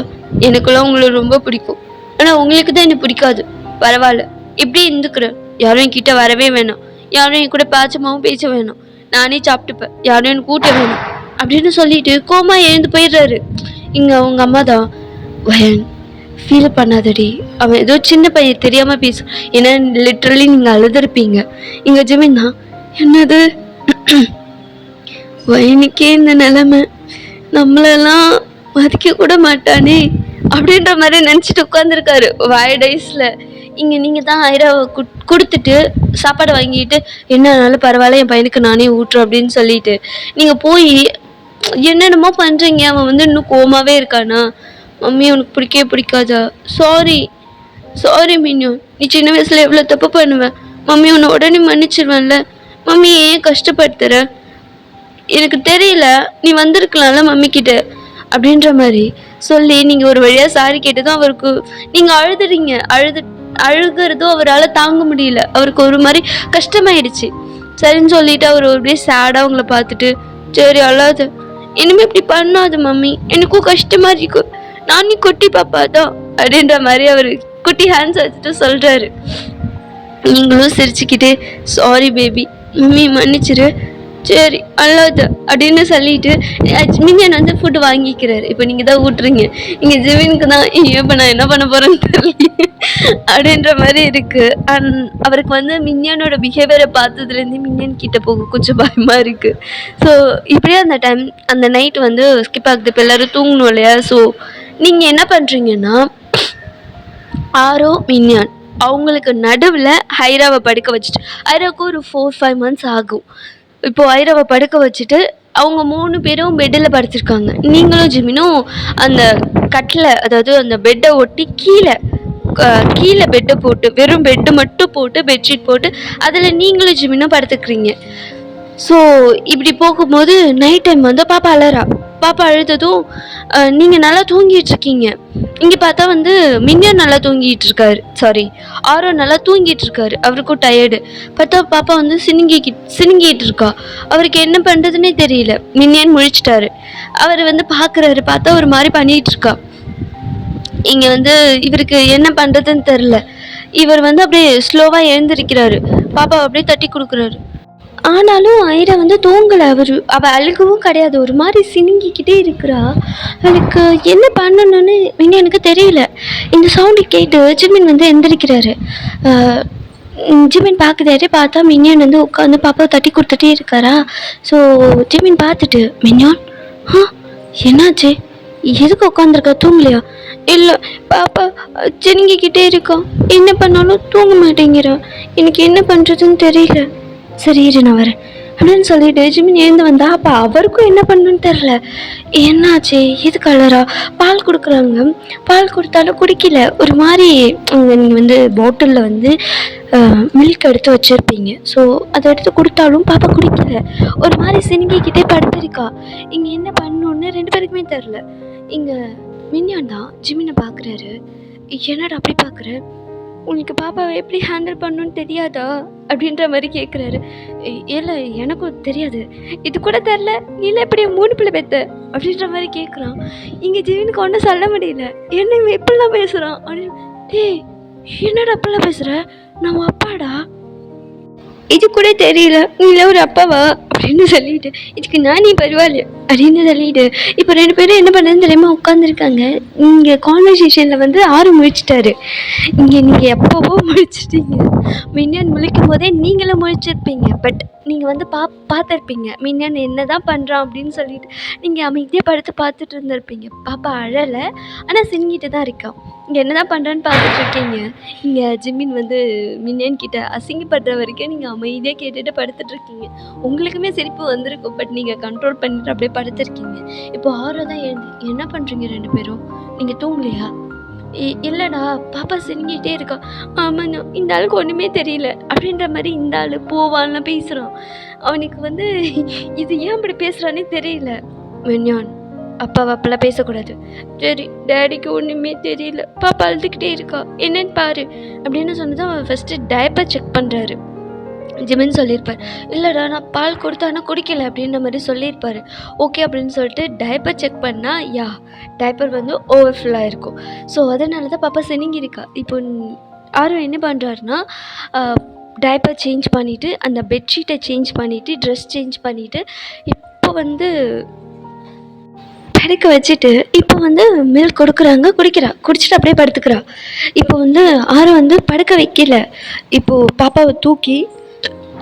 எனக்குலாம் உங்களை ரொம்ப பிடிக்கும், ஆனால் உங்களுக்கு தான் எனக்கு பிடிக்காது. பரவாயில்ல, இப்படி இருந்துக்கிறேன். யாரும் என்கிட்ட வரவே வேணாம், யாரும் என் கூட பாச்சமாகவும் பேச வேணாம், நானே சாப்பிட்டுப்பேன், யாரும் எனக்கு ஊட்ட வேணாம் அப்படின்னு சொல்லிட்டு கோமா எழுந்து போயிடுறாரு. இங்கே அவங்க அம்மா தான், வயன் ஃபீல் பண்ணாதடி, அவன் ஏதோ சின்ன பையன் தெரியாமல் பேசும், ஏன்னா லிட்ரலி நீங்கள் அழுதுருப்பீங்க. இங்கே ஜெமின் தான், என்னது வயனுக்கே இந்த நிலைமை, நம்மளெல்லாம் மதிக்க கூட மாட்டானே அப்படின்ற மாதிரி நினச்சிட்டு உட்காந்துருக்காரு வாய்டைஸில். இங்கே நீங்கள் தான் ஐராவை கொடுத்துட்டு சாப்பாடு வாங்கிட்டு என்னன்னாலும் பரவாயில்ல என் பையனுக்கு நானே ஊட்டுறேன் அப்படின்னு சொல்லிட்டு நீங்கள் போய் என்னென்னமோ பண்ணுறீங்க. அவன் வந்து இன்னும் கோமாவே இருக்கானா? மம்மி உனக்கு பிடிக்கவே பிடிக்காதா? சாரி மின்னியோ, நீ சின்ன வயசில் எவ்வளோ தப்பு பண்ணுவேன். மம்மி உன்னை உடனே மன்னிச்சிருவேன்ல. மம்மி ஏன் கஷ்டப்படுத்துற? எனக்கு தெரியல, நீ வந்திருக்கலாம்ல மம்மிக்கிட்ட அப்படின்ற மாதிரி சொல்லி நீங்கள் ஒரு வழியாக சாரி கேட்டதும் அவருக்கு நீங்கள் அழுதுறீங்க. அழுகிறதும் அவரால் தாங்க முடியல. அவருக்கு ஒரு மாதிரி கஷ்டமாயிடுச்சு. சரின்னு சொல்லிட்டு அவர் அப்படியே சேடாக அவங்கள பார்த்துட்டு, சரி அழாத, இனிமேல் இப்படி பண்ணாது மம்மி, எனக்கும் கஷ்டமாக இருக்கும், நானே குட்டி பாப்பா தான் அப்படின்ற மாதிரி அவர் குட்டி ஹேண்ட்ஸ் வச்சுட்டு சொல்கிறாரு. நீங்களும் சிரிச்சுக்கிட்டு சாரி பேபி, மம்மி மன்னிச்சிரு, சரி அல்லாத அப்படின்னு சொல்லிட்டு மின்னியன் வந்து ஃபுட்டு வாங்கிக்கிறாரு. இப்போ நீங்கள் தான் ஊட்டுறீங்க, இங்கே ஜிவினுக்கு தான் இப்போ நான் என்ன பண்ண போகிறேன்னு தெரியல அப்படின்ற மாதிரி இருக்குது. அண்ட் அவருக்கு வந்து மின்னியனோட பிஹேவியரை பார்த்ததுலேருந்து மின்னியன் கிட்ட போக கொஞ்சம் பயமாக இருக்குது. ஸோ இப்படியே அந்த டைம் அந்த நைட் வந்து ஸ்கிப் ஆகுது. இப்போ எல்லோரும் தூங்கணும் இல்லையா? ஸோ நீங்கள் என்ன பண்ணுறீங்கன்னா, ஆரோ மின்னியான் அவங்களுக்கு நடுவில் ஹைராவை படுக்க வச்சுட்டு, ஹைராவுக்கு ஒரு 4-5 மந்த்ஸ் ஆகும். இப்போது ஐராவை படுக்க வச்சுட்டு அவங்க 3 பேரும் பெட்டில் படுத்திருக்காங்க. நீங்களும் ஜிமினும் அந்த கட்டில், அதாவது அந்த பெட்டை ஒட்டி கீழே பெட்டை போட்டு, வெறும் பெட்டு மட்டும் போட்டு, பெட்ஷீட் போட்டு அதில் நீங்களும் ஜிமினும் படுத்துக்கிறீங்க. ஸோ இப்படி போகும்போது நைட் டைம் வந்து பாப்பா அழறா. பாப்பா அழுததும் நீங்கள் நல்லா தூங்கிட்டு இருக்கீங்க. இங்கே பார்த்தா வந்து மின்னியன் நல்லா தூங்கிட்டு இருக்காரு, சாரி ஆரோ நல்லா தூங்கிட்டு இருக்காரு. அவருக்கும் டயர்டு. பார்த்தா பாப்பா வந்து சினுங்கிட்டு இருக்கா. அவருக்கு என்ன பண்ணுறதுன்னே தெரியல. மின்னியன் முழிச்சிட்டாரு. அவர் வந்து பார்க்குறாரு. பார்த்தா ஒரு மாதிரி பண்ணிகிட்டு இருக்கா. இங்கே வந்து இவருக்கு என்ன பண்ணுறதுன்னு தெரில. இவர் வந்து அப்படியே ஸ்லோவாக எழுந்திருக்கிறாரு. பாப்பாவை அப்படியே தட்டி கொடுக்குறாரு. ஆனாலும் ஐரா வந்து தூங்கலை. அவள் அழுகவும் கிடையாது. ஒரு மாதிரி சினுங்கிக்கிட்டே இருக்கிறா. அவளுக்கு என்ன பண்ணணும்னு எனக்கு தெரியல. இந்த சவுண்டு கேட்டு ஜிமின் வந்து எந்திரிக்கிறாரு. ஜிமின் பார்க்குறாரு. பார்த்தா மின்னியன் வந்து உட்காந்து பாப்பாவை தட்டி கொடுத்துட்டே இருக்காரா. ஸோ ஜிமின் பார்த்துட்டு, மின்னியான் என்னாச்சு, எதுக்கு உட்காந்துருக்கா, தூங்கலையா? இல்லை பாப்பா சினுங்கிக்கிட்டே இருக்கா, என்ன பண்ணாலும் தூங்க மாட்டேங்கிறா, எனக்கு என்ன பண்ணுறதுன்னு தெரியல. சரி இரு நான் வரேன் அப்படின்னு சொல்லிட்டு ஜிமின் எழுந்து வந்தா. அப்போ அவருக்கும் என்ன பண்ணணும்னு தெரில. என்னாச்சு, எது கலரா? பால் கொடுக்குறாங்க. பால் கொடுத்தாலும் குடிக்கல. ஒரு மாதிரி நீங்கள் வந்து பாட்டிலில் வந்து மில்க் எடுத்து வச்சுருப்பீங்க. ஸோ அதை எடுத்து கொடுத்தாலும் பாப்பா குடிக்கல. ஒரு மாதிரி சினுங்கிக்கிட்டே படுத்திருக்கா. இங்கே என்ன பண்ணணுன்னு 2 பேருக்குமே தெரில. இங்கே மின்னியான் தான் ஜிமினை பார்க்குறாரு. என்னடா அப்படி பார்க்குற, உனக்கு பாப்பாவை எப்படி ஹேண்டில் பண்ணணும்னு தெரியாதா அப்படின்ற மாதிரி கேட்குறாரு. இல்லை எனக்கும் தெரியாது, இது கூட தெரில, இல்லை எப்படி 3 பிள்ளை பெத்த அப்படின்ற மாதிரி கேட்குறான். இங்கே ஜீவனுக்கு ஒன்றும் சொல்ல முடியல. என்ன எப்படிலாம் பேசுகிறான் அப்படின்னு. டேய் என்னடா அப்படிலாம் பேசுகிற, நான் அப்பாடா, இது கூட தெரியல, நீல ஒரு அப்பாவா அப்படின்னு சொல்லிட்டு, இதுக்கு நானே பரவாயில்ல அப்படின்னு சொல்லிட்டு, இப்போ 2 பேரும் என்ன பண்ணுறதுன்னு தெரியாமல் உட்காந்துருக்காங்க. இங்கே கான்வர்சேஷனில் வந்து ஆறு முழிச்சிட்டாரு. இங்கே நீங்கள் எப்போவோ முழிச்சிட்டீங்க. மின்னியன் முழிக்கும் போதே நீங்களும் முழிச்சிருப்பீங்க. பட் நீங்கள் வந்து பார்த்துருப்பீங்க மின்னியன் என்ன தான் பண்ணுறான் அப்படின்னு சொல்லிட்டு. நீங்கள் அமைதியாக படுத்து பார்த்துட்டு இருந்திருப்பீங்க. பாப்பா அழலை, ஆனால் சினிங்கிட்டு தான் இருக்கான். இங்கே என்ன தான் பண்ணுறான்னு பார்த்துட்ருக்கீங்க. இங்கே ஜிமின் வந்து மின்னியன் கிட்ட அசிங்கப்படுற வரைக்கும் நீங்கள் அமைதியாக கேட்டுட்டு படுத்துட்ருக்கீங்க. உங்களுக்குமே சிரிப்பு வந்திருக்கும். பட் நீங்கள் கண்ட்ரோல் பண்ணிட்டு அப்படியே படுத்துருக்கீங்க. இப்போ ஆரோ தான் எழுந்து, என்ன பண்ணுறீங்க 2 பேரும், நீங்கள் தூங்கலையா? இல்லைடா பாப்பா சிரிங்கிட்டே இருக்கா. ஆமாண்ணா, இந்த ஆளுக்கு ஒன்றுமே தெரியல அப்படின்ற மாதிரி இந்த ஆள் போவான்னு பேசுகிறான். அவனுக்கு வந்து இது ஏன் அப்படி பேசுகிறானே தெரியல. மின்னியான் அப்பாவை அப்பெல்லாம் பேசக்கூடாது. சரி டேடிக்கு ஒன்றுமே தெரியல, பாப்பா அழுதுகிட்டே இருக்கா, என்னன்னு பாரு அப்படின்னு சொன்னதும் அவன் ஃபஸ்ட்டு டைப்பர் செக் பண்ணுறாரு. ஜிமின் சொல்லியிருப்பார், இல்லைடா நான் பால் கொடுத்தா ஆனால் குடிக்கல அப்படின்ற மாதிரி சொல்லியிருப்பார். ஓகே அப்படின்னு சொல்லிட்டு டைப்பர் செக் பண்ணால் டைப்பர் வந்து ஓவர்ஃபுல்லாக இருக்கும். ஸோ அதனால தான் பாப்பா சினிங்கிருக்கா. இப்போ ஆரோ என்ன பண்ணுறாருன்னா, டைப்பர் சேஞ்ச் பண்ணிவிட்டு, அந்த பெட்ஷீட்டை சேஞ்ச் பண்ணிவிட்டு, ட்ரெஸ் சேஞ்ச் பண்ணிவிட்டு, இப்போ வந்து படுக்க வச்சுட்டு, இப்போ வந்து மில்க் கொடுக்குறாங்க, குடிச்சிட்டு அப்படியே படுத்துக்கிறா. இப்போ வந்து ஆரோ வந்து படுக்க வைக்கல. இப்போது பாப்பாவை தூக்கி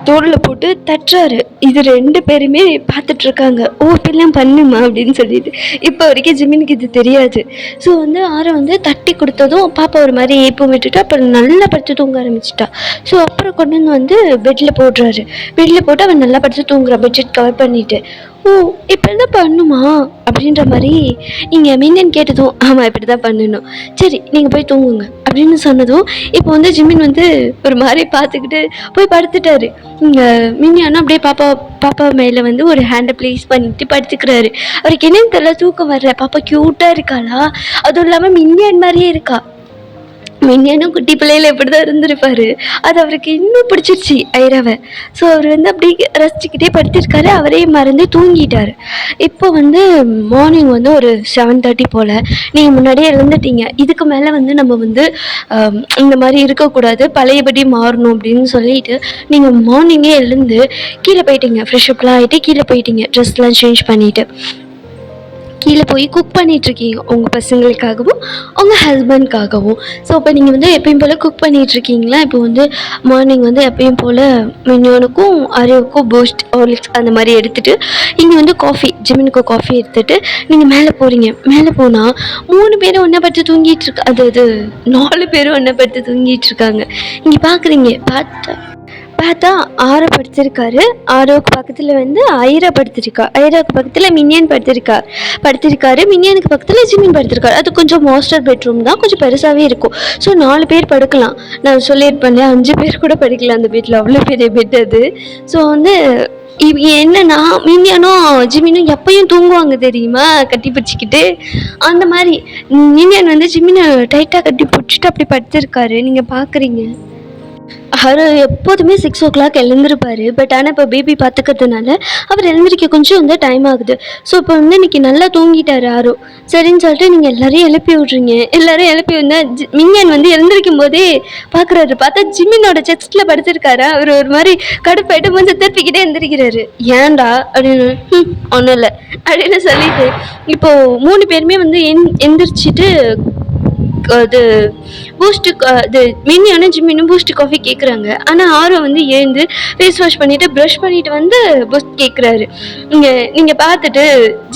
தோளில் போட்டு தட்டுறாரு. இது 2 பேருமே பார்த்துட்ருக்காங்க. ஓ இப்படிலாம் பண்ணுமா அப்படின்னு சொல்லிட்டு. இப்போ வரைக்கும் ஜிமினுக்கு இது தெரியாது. ஸோ வந்து ஆரோ வந்து தட்டி கொடுத்ததும் பாப்பா ஒரு மாதிரி ஏப்பம் விட்டுட்டு அப்புறம் நல்லா படுத்து தூங்க ஆரம்பிச்சிட்டா. ஸோ அப்புறம் கொண்டு வந்து பெட்டில் போடுறாரு. பெட்டில் போட்டு அவன் நல்லா படுத்து தூங்குறான், பெட்ஷீட் கவர் பண்ணிவிட்டு. ஓ இப்படி தான் பண்ணுமா அப்படின்ற மாதிரி இங்கே மின்னியன் கேட்டதும், ஆமாம் இப்படி தான் பண்ணணும், சரி நீங்கள் போய் தூங்குங்க அப்படின்னு சொன்னதும், இப்போ வந்து ஜிமின் வந்து ஒரு மாதிரி பார்த்துக்கிட்டு போய் படுத்துட்டாரு. இங்கே மின்னியானும் அப்படியே பாப்பா மேலே வந்து ஒரு ஹேண்டை ப்ளேஸ் பண்ணிட்டு படுத்துக்கிறாரு. அவருக்கு என்னன்னு தெரியல, தூக்கம் வரல. பாப்பா க்யூட்டாக இருக்காளா, அதுவும் இல்லாமல் மின்னியான் மாதிரியே இருக்கா. மின்னியானும் குட்டி பிள்ளையில இப்படி தான் இருந்திருப்பாரு. அது அவருக்கு இன்னும் பிடிச்சிருச்சு ஐராவை. ஸோ அவர் வந்து அப்படியே ரசிச்சுக்கிட்டே படுத்திருக்காரு. அவரே மறந்து தூங்கிட்டாரு. இப்போ வந்து மார்னிங் வந்து ஒரு 7:30 போல் நீங்கள் முன்னாடியே எழுந்துட்டீங்க. இதுக்கு மேலே வந்து நம்ம வந்து இந்த மாதிரி இருக்கக்கூடாது, பழையபடி மாறணும் அப்படின்னு சொல்லிட்டு நீங்கள் மார்னிங்கே எழுந்து கீழே போயிட்டீங்க. ஃப்ரெஷ்அப்லாம் ஆகிட்டு கீழே போயிட்டீங்க, ட்ரெஸ்லாம் சேஞ்ச் பண்ணிவிட்டு கீழே போய் குக் பண்ணிகிட்ருக்கீங்க உங்கள் பசங்களுக்காகவும் உங்கள் ஹஸ்பண்ட்காகவும். ஸோ இப்போ நீங்கள் வந்து எப்பயும் போல் குக் பண்ணிகிட்ருக்கீங்களா? இப்போ வந்து மார்னிங் வந்து எப்பயும் போல் மின்யோனுக்கும் ஆரியோவுக்கும் பூஸ்ட் ஹார்லிக்ஸ் அந்த மாதிரி எடுத்துகிட்டு இங்கே வந்து காஃபி ஜிமினுக்கு காஃபி எடுத்துகிட்டு நீங்கள் மேலே போகிறீங்க. மேலே போனால் 3 பேரும் ஒன்றா படுத்து தூங்கிட்டு அது 4 பேரும் ஒன்றா படுத்து தூங்கிட்டு இருக்காங்க. இங்கே பார்க்குறீங்க. பார்த்தா ஆரோ படுத்திருக்காரு. ஆரோவுக்கு பக்கத்தில் வந்து ஐரா படுத்திருக்கா. ஐராவுக்கு பக்கத்தில் மின்னியன் படுத்திருக்காரு. மின்னியனுக்கு பக்கத்தில் ஜிமின் படுத்திருக்காரு. அது கொஞ்சம் மாஸ்டர் பெட்ரூம் தான், கொஞ்சம் பெருசாகவே இருக்கும். ஸோ 4 பேர் படுக்கலாம். நான் சொல்லியிருப்பேன் 5 பேர் கூட படுக்கலாம் அந்த பெட்டில், அவ்வளோ பெரிய பெட் அது. ஸோ வந்து என்னன்னா மின்னியனும் ஜிமினும் எப்பயும் தூங்குவாங்க தெரியுமா, கட்டி பிடிச்சிக்கிட்டு. அந்த மாதிரி மின்னியன் வந்து ஜிமினை டைட்டாக கட்டி பிடிச்சிட்டு அப்படி படுத்திருக்காரு. நீங்கள் பார்க்குறீங்க. அவர் எப்போதுமே 6 o'clock எழுந்திருப்பார். பட் ஆனால் இப்போ பேபி பார்த்துக்கிறதுனால அவர் எழுந்திரிக்க கொஞ்சம் வந்து டைம் ஆகுது. ஸோ இப்போ வந்து இன்றைக்கி நல்லா தூங்கிட்டார் ஆரோ. சரின்னு சொல்லிட்டு நீங்கள் எல்லோரையும் எழுப்பி விட்றீங்க. எல்லோரும் எழுப்பி வந்தால் மின்னியன் வந்து எழுந்திரிக்கும் போதே பார்க்குறாரு. பார்த்தா ஜிமினோட செஸ்ட்டில் படுத்திருக்காரு. அவர் ஒரு மாதிரி கடுப்பாயிட்டு கொஞ்சம் திருப்பிக்கிட்டே எழுந்திரிக்கிறாரு. ஏன்டா அப்படின்னு, ஒன்றும் இல்லை அப்படின்னு சொல்லிட்டு இப்போது 3 பேருமே வந்து எந்திரிச்சிட்டு அது பூஸ்ட்டு அது மின்னியான ஜிம்மினும் பூஸ்ட் காஃபி கேட்குறாங்க. ஆனால் ஆரோ வந்து எழுந்து ஃபேஸ் வாஷ் பண்ணிவிட்டு ப்ரஷ் பண்ணிவிட்டு வந்து பூஸ்ட் கேட்குறாரு. நீங்கள் பார்த்துட்டு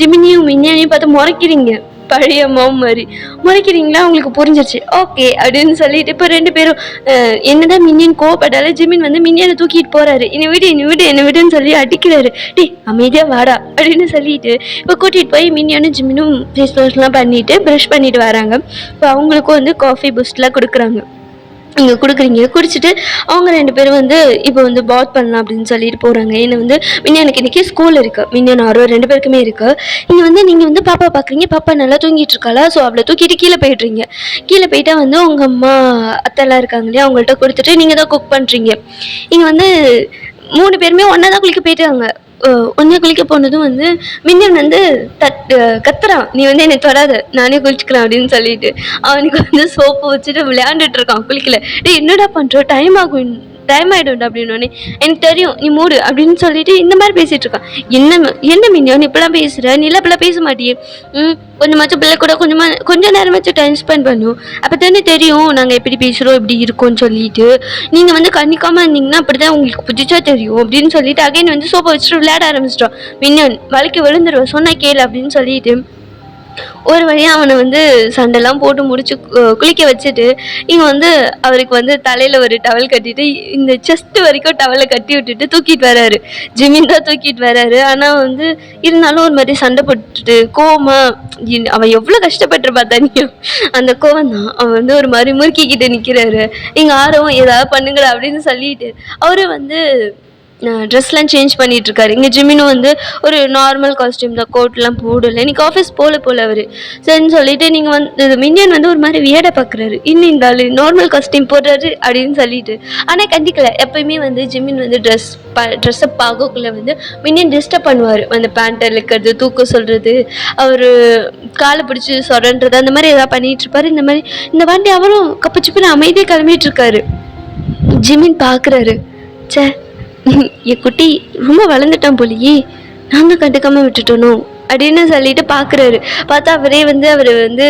ஜிமினியும் மின்னியானையும் பார்த்து முறைக்கிறீங்க. பழைய மாம் மாதிரி முறைக்கிறீங்களா? உங்களுக்கு புரிஞ்சிருச்சு, ஓகே அப்படின்னு சொல்லிட்டு இப்போ 2 பேரும் என்னதான் மின்னியன் கோவப்பட்டாலும் ஜிமின் வந்து மின்னியனை தூக்கிட்டு போறாரு. என்னை விடுன்னு சொல்லி அடிக்கிறாரு. டே அமைதியாக வாடா அப்படின்னு சொல்லிட்டு இப்போ கூட்டிகிட்டு போய் மின்னியனும் ஜிமினும் ஃபேஸ் வாஷ்லாம் பண்ணிட்டு ப்ரஷ் பண்ணிட்டு வராங்க. இப்போ அவங்களுக்கும் வந்து காஃபி பூஸ்ட்லாம் கொடுக்குறாங்க. நீங்கள் கொடுக்குறீங்க. குடிச்சிட்டு அவங்க 2 பேரும் வந்து இப்போ வந்து பாத் பண்ணலாம் அப்படின்னு சொல்லிட்டு போகிறாங்க. ஏன்னா வந்து மின்னியனுக்கு இன்றைக்கி ஸ்கூல் இருக்குது. மின்னியன் ஆரோ 2 பேருக்குமே இருக்குது. இங்கே வந்து நீங்கள் வந்து பாப்பா பார்க்குறீங்க. பாப்பா நல்லா தூங்கிட்டு இருக்காளா? ஸோ அவளை தூக்கிட்டு கீழே போய்ட்றீங்க. கீழே போயிட்டா வந்து உங்கள் அம்மா அத்தைலாம் இருக்காங்க இல்லையா, அவங்கள்ட்ட கொடுத்துட்டு நீங்கள் தான் குக் பண்ணுறீங்க. இங்கே வந்து 3 பேருமே ஒன்றா தான் குளிக்க போயிட்டாங்க. ஒன்றா குளிக்க போனதும் வந்து மின்னன் வந்து கத்துறான், நீ வந்து என்னை தொடாத, நானே குளிச்சுக்கிறேன் அப்படின்னு சொல்லிட்டு அவனுக்கு வந்து சோப்பு வச்சுட்டு விளையாண்டுட்டு இருக்கான். குளிக்கல. டே என்னடா பண்ணுற, டைம் ஆகிடும்டா அப்படின்னோடனே எனக்கு தெரியும் நீ மூடு அப்படின்னு சொல்லிட்டு இந்த மாதிரி பேசிட்டு இருக்கான். என்ன மின்னியோ நீ இப்பெல்லாம் பேசுகிற, நீ எல்லாம் இப்பெல்லாம் பேச மாட்டியே, கொஞ்சமாச்சும் பிள்ளை கூட கொஞ்சம் நேரமாச்சும் டைம் ஸ்பெண்ட் பண்ணும், அப்போ தானே தெரியும் நாங்கள் எப்படி பேசுகிறோம் எப்படி இருக்கோன்னு சொல்லிட்டு. நீங்கள் வந்து கண்டிக்காமல் இருந்தீங்கன்னா அப்படி தான் உங்களுக்கு பிடிச்சா தெரியும் அப்படின்னு சொல்லிட்டு அகைன் வந்து சோப்பை வச்சுட்டு விளையாட ஆரம்பிச்சிட்டோம். மின்னன் வலிக்கு விழுந்துருவேன், சொன்னா கேளு அப்படின்னு சொல்லிட்டு ஒரு வழியாக அவனை வந்து சண்டைலாம் போட்டு முடிச்சு குளிக்க வச்சுட்டு இங்கே வந்து அவருக்கு வந்து தலையில் ஒரு டவல் கட்டிட்டு இந்த செஸ்ட் வரைக்கும் டவலை கட்டி விட்டுட்டு தூக்கிட்டு வராரு. ஜிமின் தான் தூக்கிட்டு வராரு. ஆனால் வந்து இருந்தாலும் ஒரு மாதிரி சண்டை போட்டுட்டு கோவமா அவன் எவ்வளோ கஷ்டப்பட்டுருப்பா தனியும், அந்த கோவம் தான் அவன் வந்து ஒரு மாதிரி முறுக்கிக்கிட்டு நிற்கிறாரு. இங்கே ஆரவும் ஏதாவது பண்ணுங்கடா அப்படின்னு சொல்லிட்டு அவரு வந்து ட்ரெஸ்லாம் சேஞ்ச் பண்ணிகிட்ருக்காரு. இங்கே ஜிமினும் வந்து ஒரு நார்மல் காஸ்டியூம் தான், கோட்லாம் போடலை, இன்றைக்கி ஆஃபீஸ் போல் அவர். சரின்னு சொல்லிட்டு நீங்கள் வந்து மின்னியன் வந்து ஒரு மாதிரி வியடை பார்க்குறாரு, இன்னும் இந்த ஆள் நார்மல் காஸ்டியூம் போடுறாரு அப்படின்னு சொல்லிட்டு. ஆனால் கண்டிக்கலை. எப்போயுமே வந்து ஜிமின் வந்து ட்ரெஸ்ஸை பார்க்கக்குள்ளே வந்து மின்னியன் டிஸ்டர்ப் பண்ணுவார். அந்த பேண்ட்டை இழுக்கிறது, தூக்க சொல்கிறது, அவர் காலை பிடிச்சி சொல்கிறது, அந்த மாதிரி எதாவது பண்ணிகிட்ருப்பார். இந்த வாண்டி அவரும் கப்பச்சிப்புன்னு அமைதியாக கிளம்பிகிட்ருக்காரு. ஜிமின் பார்க்குறாரு, சே என் குட்டி ரொம்ப வளர்ந்துட்டான் போலியே, நான் தான் கண்டுக்காமல் விட்டுட்டணும் அப்படின்னு சொல்லிட்டு பார்க்குறாரு. பார்த்தா அவரே வந்து அவர் வந்து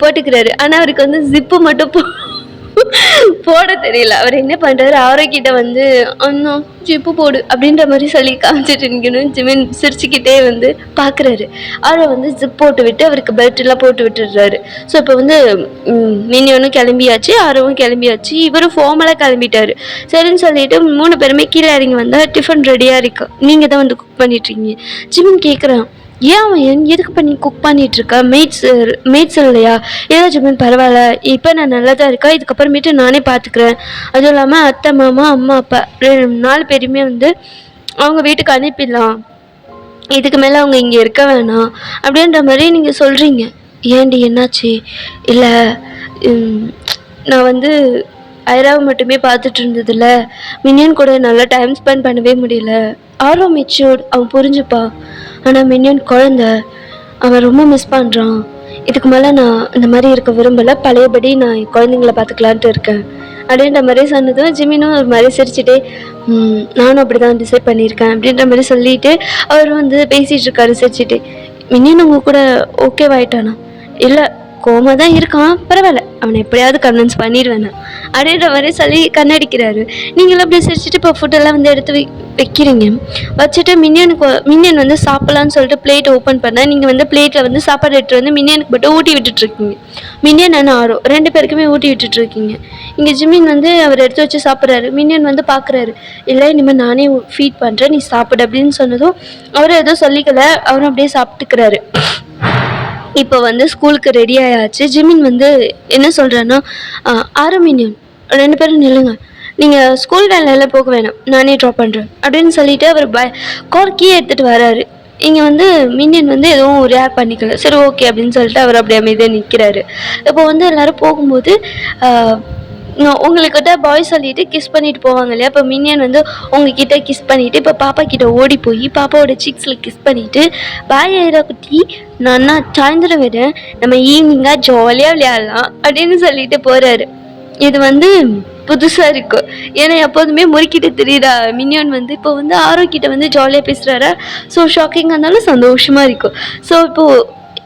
போட்டுக்கிறாரு. ஆனால் அவருக்கு வந்து ஜிப்பு மட்டும் போட தெரியல. அவர் என்ன பண்ணுறாரு, ஆரோக்கிட்ட வந்து அண்ணா ஜிப்பு போடு அப்படின்ற மாதிரி சொல்லி காமிச்சிட்டு நிற்கணும். ஜிமின் சிரிச்சுக்கிட்டே வந்து பார்க்குறாரு. அவரை வந்து ஜிப் போட்டு விட்டு அவருக்கு பெல்ட்லாம் போட்டு விட்டுடுறாரு. ஸோ இப்போ வந்து மினியனும் கிளம்பியாச்சு, ஆரோவும் கிளம்பியாச்சு, இவரும் ஃபார்மலாக கிளம்பிட்டாரு. சரின்னு சொல்லிட்டு 3 பேருமே கீழே இறங்கி வந்தால் டிஃபன் ரெடியாக இருக்கு, நீங்கள் தான் வந்து குக் பண்ணிட்டுருக்கீங்க. ஜிமின் கேட்குறான், ஏன் அவன் எதுக்கு குக் பண்ணிகிட்ருக்கா, மேட்ஸ் இல்லையா? ஏதோ ஜிமின் பரவாயில்ல, இப்போ நான் நல்லா தான் இருக்கேன், இதுக்கப்புறமேட்டு நானே பார்த்துக்கிறேன். அதுவும் இல்லாமல் அத்தை மாமா அம்மா அப்பா 4 பேருமே வந்து அவங்க வீட்டுக்கு அனுப்பிடலாம், இதுக்கு மேலே அவங்க இங்கே இருக்க வேணாம் அப்படின்ற மாதிரி நீங்கள் சொல்கிறீங்க. ஏன்டி என்னாச்சு? இல்லை நான் வந்து ஐராவை மட்டுமே பார்த்துட்டு இருந்ததில்ல, மின்னியன் கூட நல்லா டைம் ஸ்பெண்ட் பண்ணவே முடியல. ஆரோ மெச்சூர்ட், அவன் புரிஞ்சுப்பா. ஆனால் மின்னியன் குழந்த, அவன் ரொம்ப மிஸ் பண்ணுறான். இதுக்கு மேலே நான் இந்த மாதிரி இருக்க விரும்பலை, பழையபடி நான் என் குழந்தைங்கள பார்த்துக்கலான்ட்டு இருக்கேன் அப்படின்ற மாதிரி சொன்னதும் ஜிமினும் ஒரு மாதிரி சிரிச்சுட்டே நானும் அப்படி தான் டிசைட் பண்ணியிருக்கேன் அப்படின்ற மாதிரி சொல்லிட்டு அவர் வந்து பேசிகிட்டு இருக்காரு சிரிச்சுட்டு. மின்னியன் உங்க கூட ஓகேவாயிட்டானா? இல்லை, கோமா தான் இருக்கான், பரவாயில்ல, அவனை எப்படியாவது கன்வின்ஸ் பண்ணிடுவேண்ணா அப்படின்ற மாதிரி சொல்லி கண்ணடிக்கிறாரு. நீங்களும் அப்படி சிரிச்சுட்டு இப்போ ஃபுட்டெல்லாம் வந்து எடுத்து வைக்கிறீங்க. வச்சுட்டு மின்னியன் வந்து சாப்பிட்லான்னு சொல்லிட்டு பிளேட் ஓப்பன் பண்ணால் நீங்கள் வந்து பிளேட்டில் வந்து சாப்பாடு எடுத்துகிட்டு வந்து மின்னியனுக்கு மட்டும் ஊட்டி விட்டுட்ருக்கீங்க. மின்னியன் அண்ணா ஆரோ 2 பேருக்குமே ஊட்டி விட்டுட்ருக்கீங்க. இங்கே ஜிமின் வந்து அவர் எடுத்து வச்சு சாப்பிட்றாரு. மின்னியன் வந்து பார்க்குறாரு, இல்லை இனிமேல் நானே ஃபீட் பண்ணுறேன், நீ சாப்பிடு அப்படின்னு சொன்னதும் அவரும் எதுவும் சொல்லிக்கல, அவரும் அப்படியே சாப்பிட்டுக்கிறாரு. இப்போ வந்து ஸ்கூலுக்கு ரெடி ஆயாச்சு. ஜிமின் வந்து என்ன சொல்கிறேன்னா, ஆரோ மின்னியன் 2 பேரும் நில்லுங்க, நீங்கள் ஸ்கூல் வேலையில் போக வேணாம், நானே ட்ராப் பண்ணுறேன் அப்படின்னு சொல்லிட்டு அவர் கார் கீ எடுத்துகிட்டு வராரு. இங்கே வந்து மின்னியன் வந்து எதுவும் ரியாக்ட் பண்ணிக்கல. சரி ஓகே அப்படின்னு சொல்லிட்டு அவர் அப்படியே அமைதியாக நிற்கிறாரு. இப்போ வந்து எல்லோரும் போகும்போது உங்கள்கிட்ட பாய் சொல்லிட்டு கிஸ் பண்ணிட்டு போவாங்க இல்லையா, இப்போ மின்னியன் வந்து உங்ககிட்ட கிஸ் பண்ணிவிட்டு இப்போ பாப்பா கிட்ட ஓடி போய் பாப்பாவோட சீக்ஸில் கிஸ் பண்ணிவிட்டு, பாய் ஐரா குட்டி, நான் சாயந்தரம் விட நம்ம ஈவினிங்காக ஜாலியாக விளையாடலாம் அப்படின்னு சொல்லிட்டு போகிறாரு. இது வந்து புதுசாக இருக்கும். ஏன்னா எப்போதுமே முறுக்கிட்டு தெரியுதா மின்னியன் வந்து இப்போ வந்து ஆரோக்கிட்ட வந்து ஜாலியாக பேசுகிறாரா. ஸோ ஷாக்கிங்காக இருந்தாலும் சந்தோஷமாக இருக்கும். ஸோ இப்போது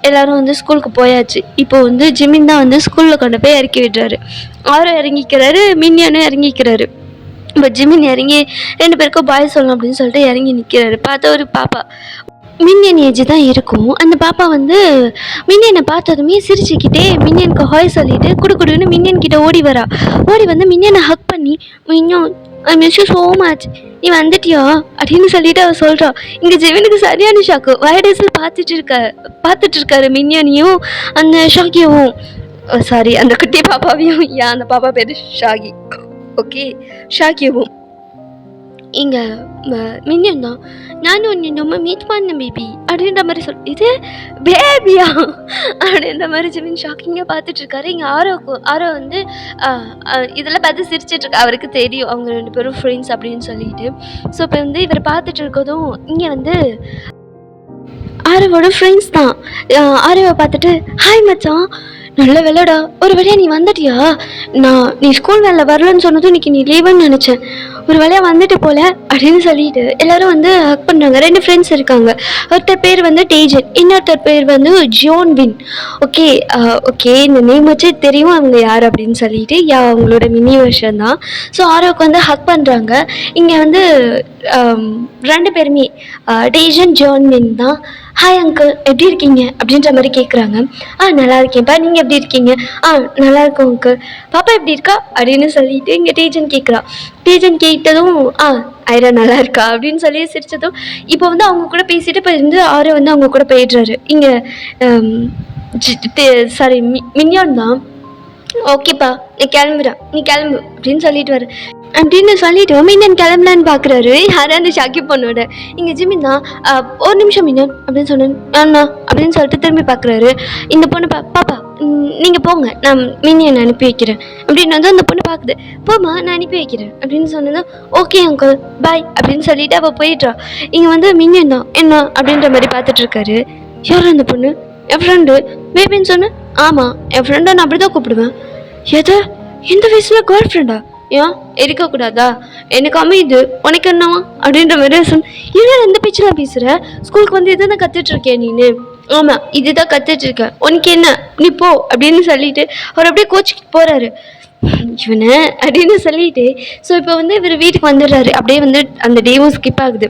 எல்லோரும் வந்து ஸ்கூலுக்கு போயாச்சு. இப்போ வந்து ஜிமின் தான் வந்து ஸ்கூலில் கொண்டு போய் இறக்கி விடுறாரு. ஆரோ இறங்கிக்கிறாரு, மின்னியனும் இறங்கிக்கிறாரு. இப்போ ஜிமின் இறங்கி 2 பேருக்கும் பாய் சொல்லணும் அப்படின்னு சொல்லிட்டு இறங்கி நிற்கிறாரு. பார்த்தா ஒரு பாப்பா மின்னியன் ஏஜ் தான் இருக்கும். அந்த பாப்பா வந்து மின்னியனை பார்த்ததுமே சிரிச்சுக்கிட்டே மின்னியனுக்கு ஹாய் சொல்லிட்டு குடுன்னு மின்னியன் கிட்ட ஓடி வரா. ஓடி வந்து மின்னியனை ஹக் பண்ணி, Minion I miss you so much, நீ வந்துட்டியா அப்படின்னு சொல்லிட்டு அவள் சொல்கிறான். இங்கே ஜெவினுக்கு சரியான ஷாக்கு. வைடஸில் பார்த்துட்டு இருக்காரு மின்னியனையும் அந்த ஷாகியவும், சாரி அந்த குட்டி பாப்பாவையும். அந்த பாப்பா பேர் ஷாகி, ஓகே, ஷாகியவும். இங்கே மின்னியன் தான், நானும் ஒன்று நம்ம மீட் பண்ண பேபி அப்படின்ற மாதிரி இது பேபியா அப்படின்ற மாதிரி ஜிமின் ஷாக்கிங்காக பார்த்துட்டு இருக்காரு. இங்கே ஆரோ வந்து இதெல்லாம் பார்த்து சிரிச்சிட்ருக்கா. அவருக்கு தெரியும் அவங்க 2 பேரும் ஃப்ரெண்ட்ஸ் அப்படின்னு சொல்லிட்டு. ஸோ இப்போ வந்து இவர் பார்த்துட்டு இருக்கதும் இங்கே வந்து ஆரோவோட ஃப்ரெண்ட்ஸ் தான். ஆரோவை பார்த்துட்டு, ஹாய் மச்சான், நல்ல வேலைடா, ஒரு வழியாக நீ வந்துட்டியா, நீ ஸ்கூல் வேலை வரலன்னு சொன்னதும் இன்னைக்கு நீ லீவுன்னு நினச்சேன், ஒரு வழியாக வந்துட்டு போல அப்படின்னு சொல்லிட்டு எல்லாரும் வந்து ஹக் பண்ணுறாங்க. 2 ஃப்ரெண்ட்ஸ் இருக்காங்க. ஒருத்தர் பேர் வந்து டேஜன், இன்னொருத்தர் பேர் வந்து ஜியோன் வின். ஓகே ஓகே, இந்த நேம் வச்சு தெரியும் அவங்க யார் அப்படின்னு சொல்லிட்டு. அவங்களோட மினி வெர்ஷன் தான். ஸோ ஆரோவுக்கு வந்து ஹக் பண்ணுறாங்க. இங்கே வந்து 2 பேருமே டேஜன் ஜியோன் வின் தான். ஹாய் அங்கிள், எப்படி இருக்கீங்க அப்படின்ற மாதிரி கேட்குறாங்க. நல்லா இருக்கேன்ப்பா, நீங்கள் எப்படி இருக்கீங்க? நல்லா இருக்கோம் அங்கிள். பாப்பா எப்படி இருக்கா அப்படின்னு சொல்லிட்டு இங்கே டீஜன் கேட்குறா. டீஜன் கேட்டதும் ஐரா நல்லா இருக்கா அப்படின்னு சொல்லி சிரிச்சதும் இப்போ வந்து அவங்க கூட பேசிட்டு இப்போ வந்து ஆரோ வந்து அவங்க கூட போயிடுறாரு. இங்கே சாரி மின்னியன் தான், ஓகேப்பா நீ கிளம்புறேன், நீ கிளம்பு அப்படின்னு சொல்லிட்டு வர அப்படின்னு சொல்லிட்டு மின்னன் கிளம்பலான்னு பார்க்குறாரு. யாரும் அந்த ஷாக்கி பொண்ணோட. இங்கே ஜிமின் தான், ஒரு நிமிஷம் மின்னன் அப்படின்னு சொன்னேன் அண்ணா அப்படின்னு சொல்லிட்டு திரும்பி பார்க்குறாரு. இந்த பொண்ணு பாப்பா நீங்கள் போங்க, நான் மின்னியன் அனுப்பி வைக்கிறேன் அப்படின்னு வந்து அந்த பொண்ணு பார்க்குது. போமா, நான் அனுப்பி வைக்கிறேன் அப்படின்னு சொன்னதான் ஓகே அங்கிள் பாய் அப்படின்னு சொல்லிட்டு அவள் போயிட்டான். இங்கே வந்து மின்னியன் தான் என்ன அப்படின்ற மாதிரி பார்த்துட்டு இருக்காரு. யாரும் அந்த பொண்ணு? என் ஃப்ரெண்டு பேபின்னு சொன்னேன். ஆமாம், என் ஃப்ரெண்டை நான் அப்படி தான் கூப்பிடுவேன். எதை, எந்த வயசில் கேர்ள் ஃப்ரெண்டா? ஏன் இருக்கக்கூடாதா? எனக்கு அமையுது, உனக்கு என்னவா அப்படின்ற மாதிரி சொன்ன. ஏன் எந்த பேச்செலாம் பேசுகிற? ஸ்கூலுக்கு வந்து இதை தான் கற்றுட்ருக்கேன் நீனு. ஆமாம், இதுதான் கற்றுட்ருக்கேன், உனக்கு என்ன, நீ போ அப்படின்னு சொல்லிட்டு அவர் அப்படியே கோச்சிக்கிட்டு போகிறாரு இவனை அப்படின்னு சொல்லிட்டு. ஸோ இப்போ வந்து இவர் வீட்டுக்கு வந்துடுறாரு. அப்படியே வந்து அந்த டேவும் ஸ்கிப் ஆகுது.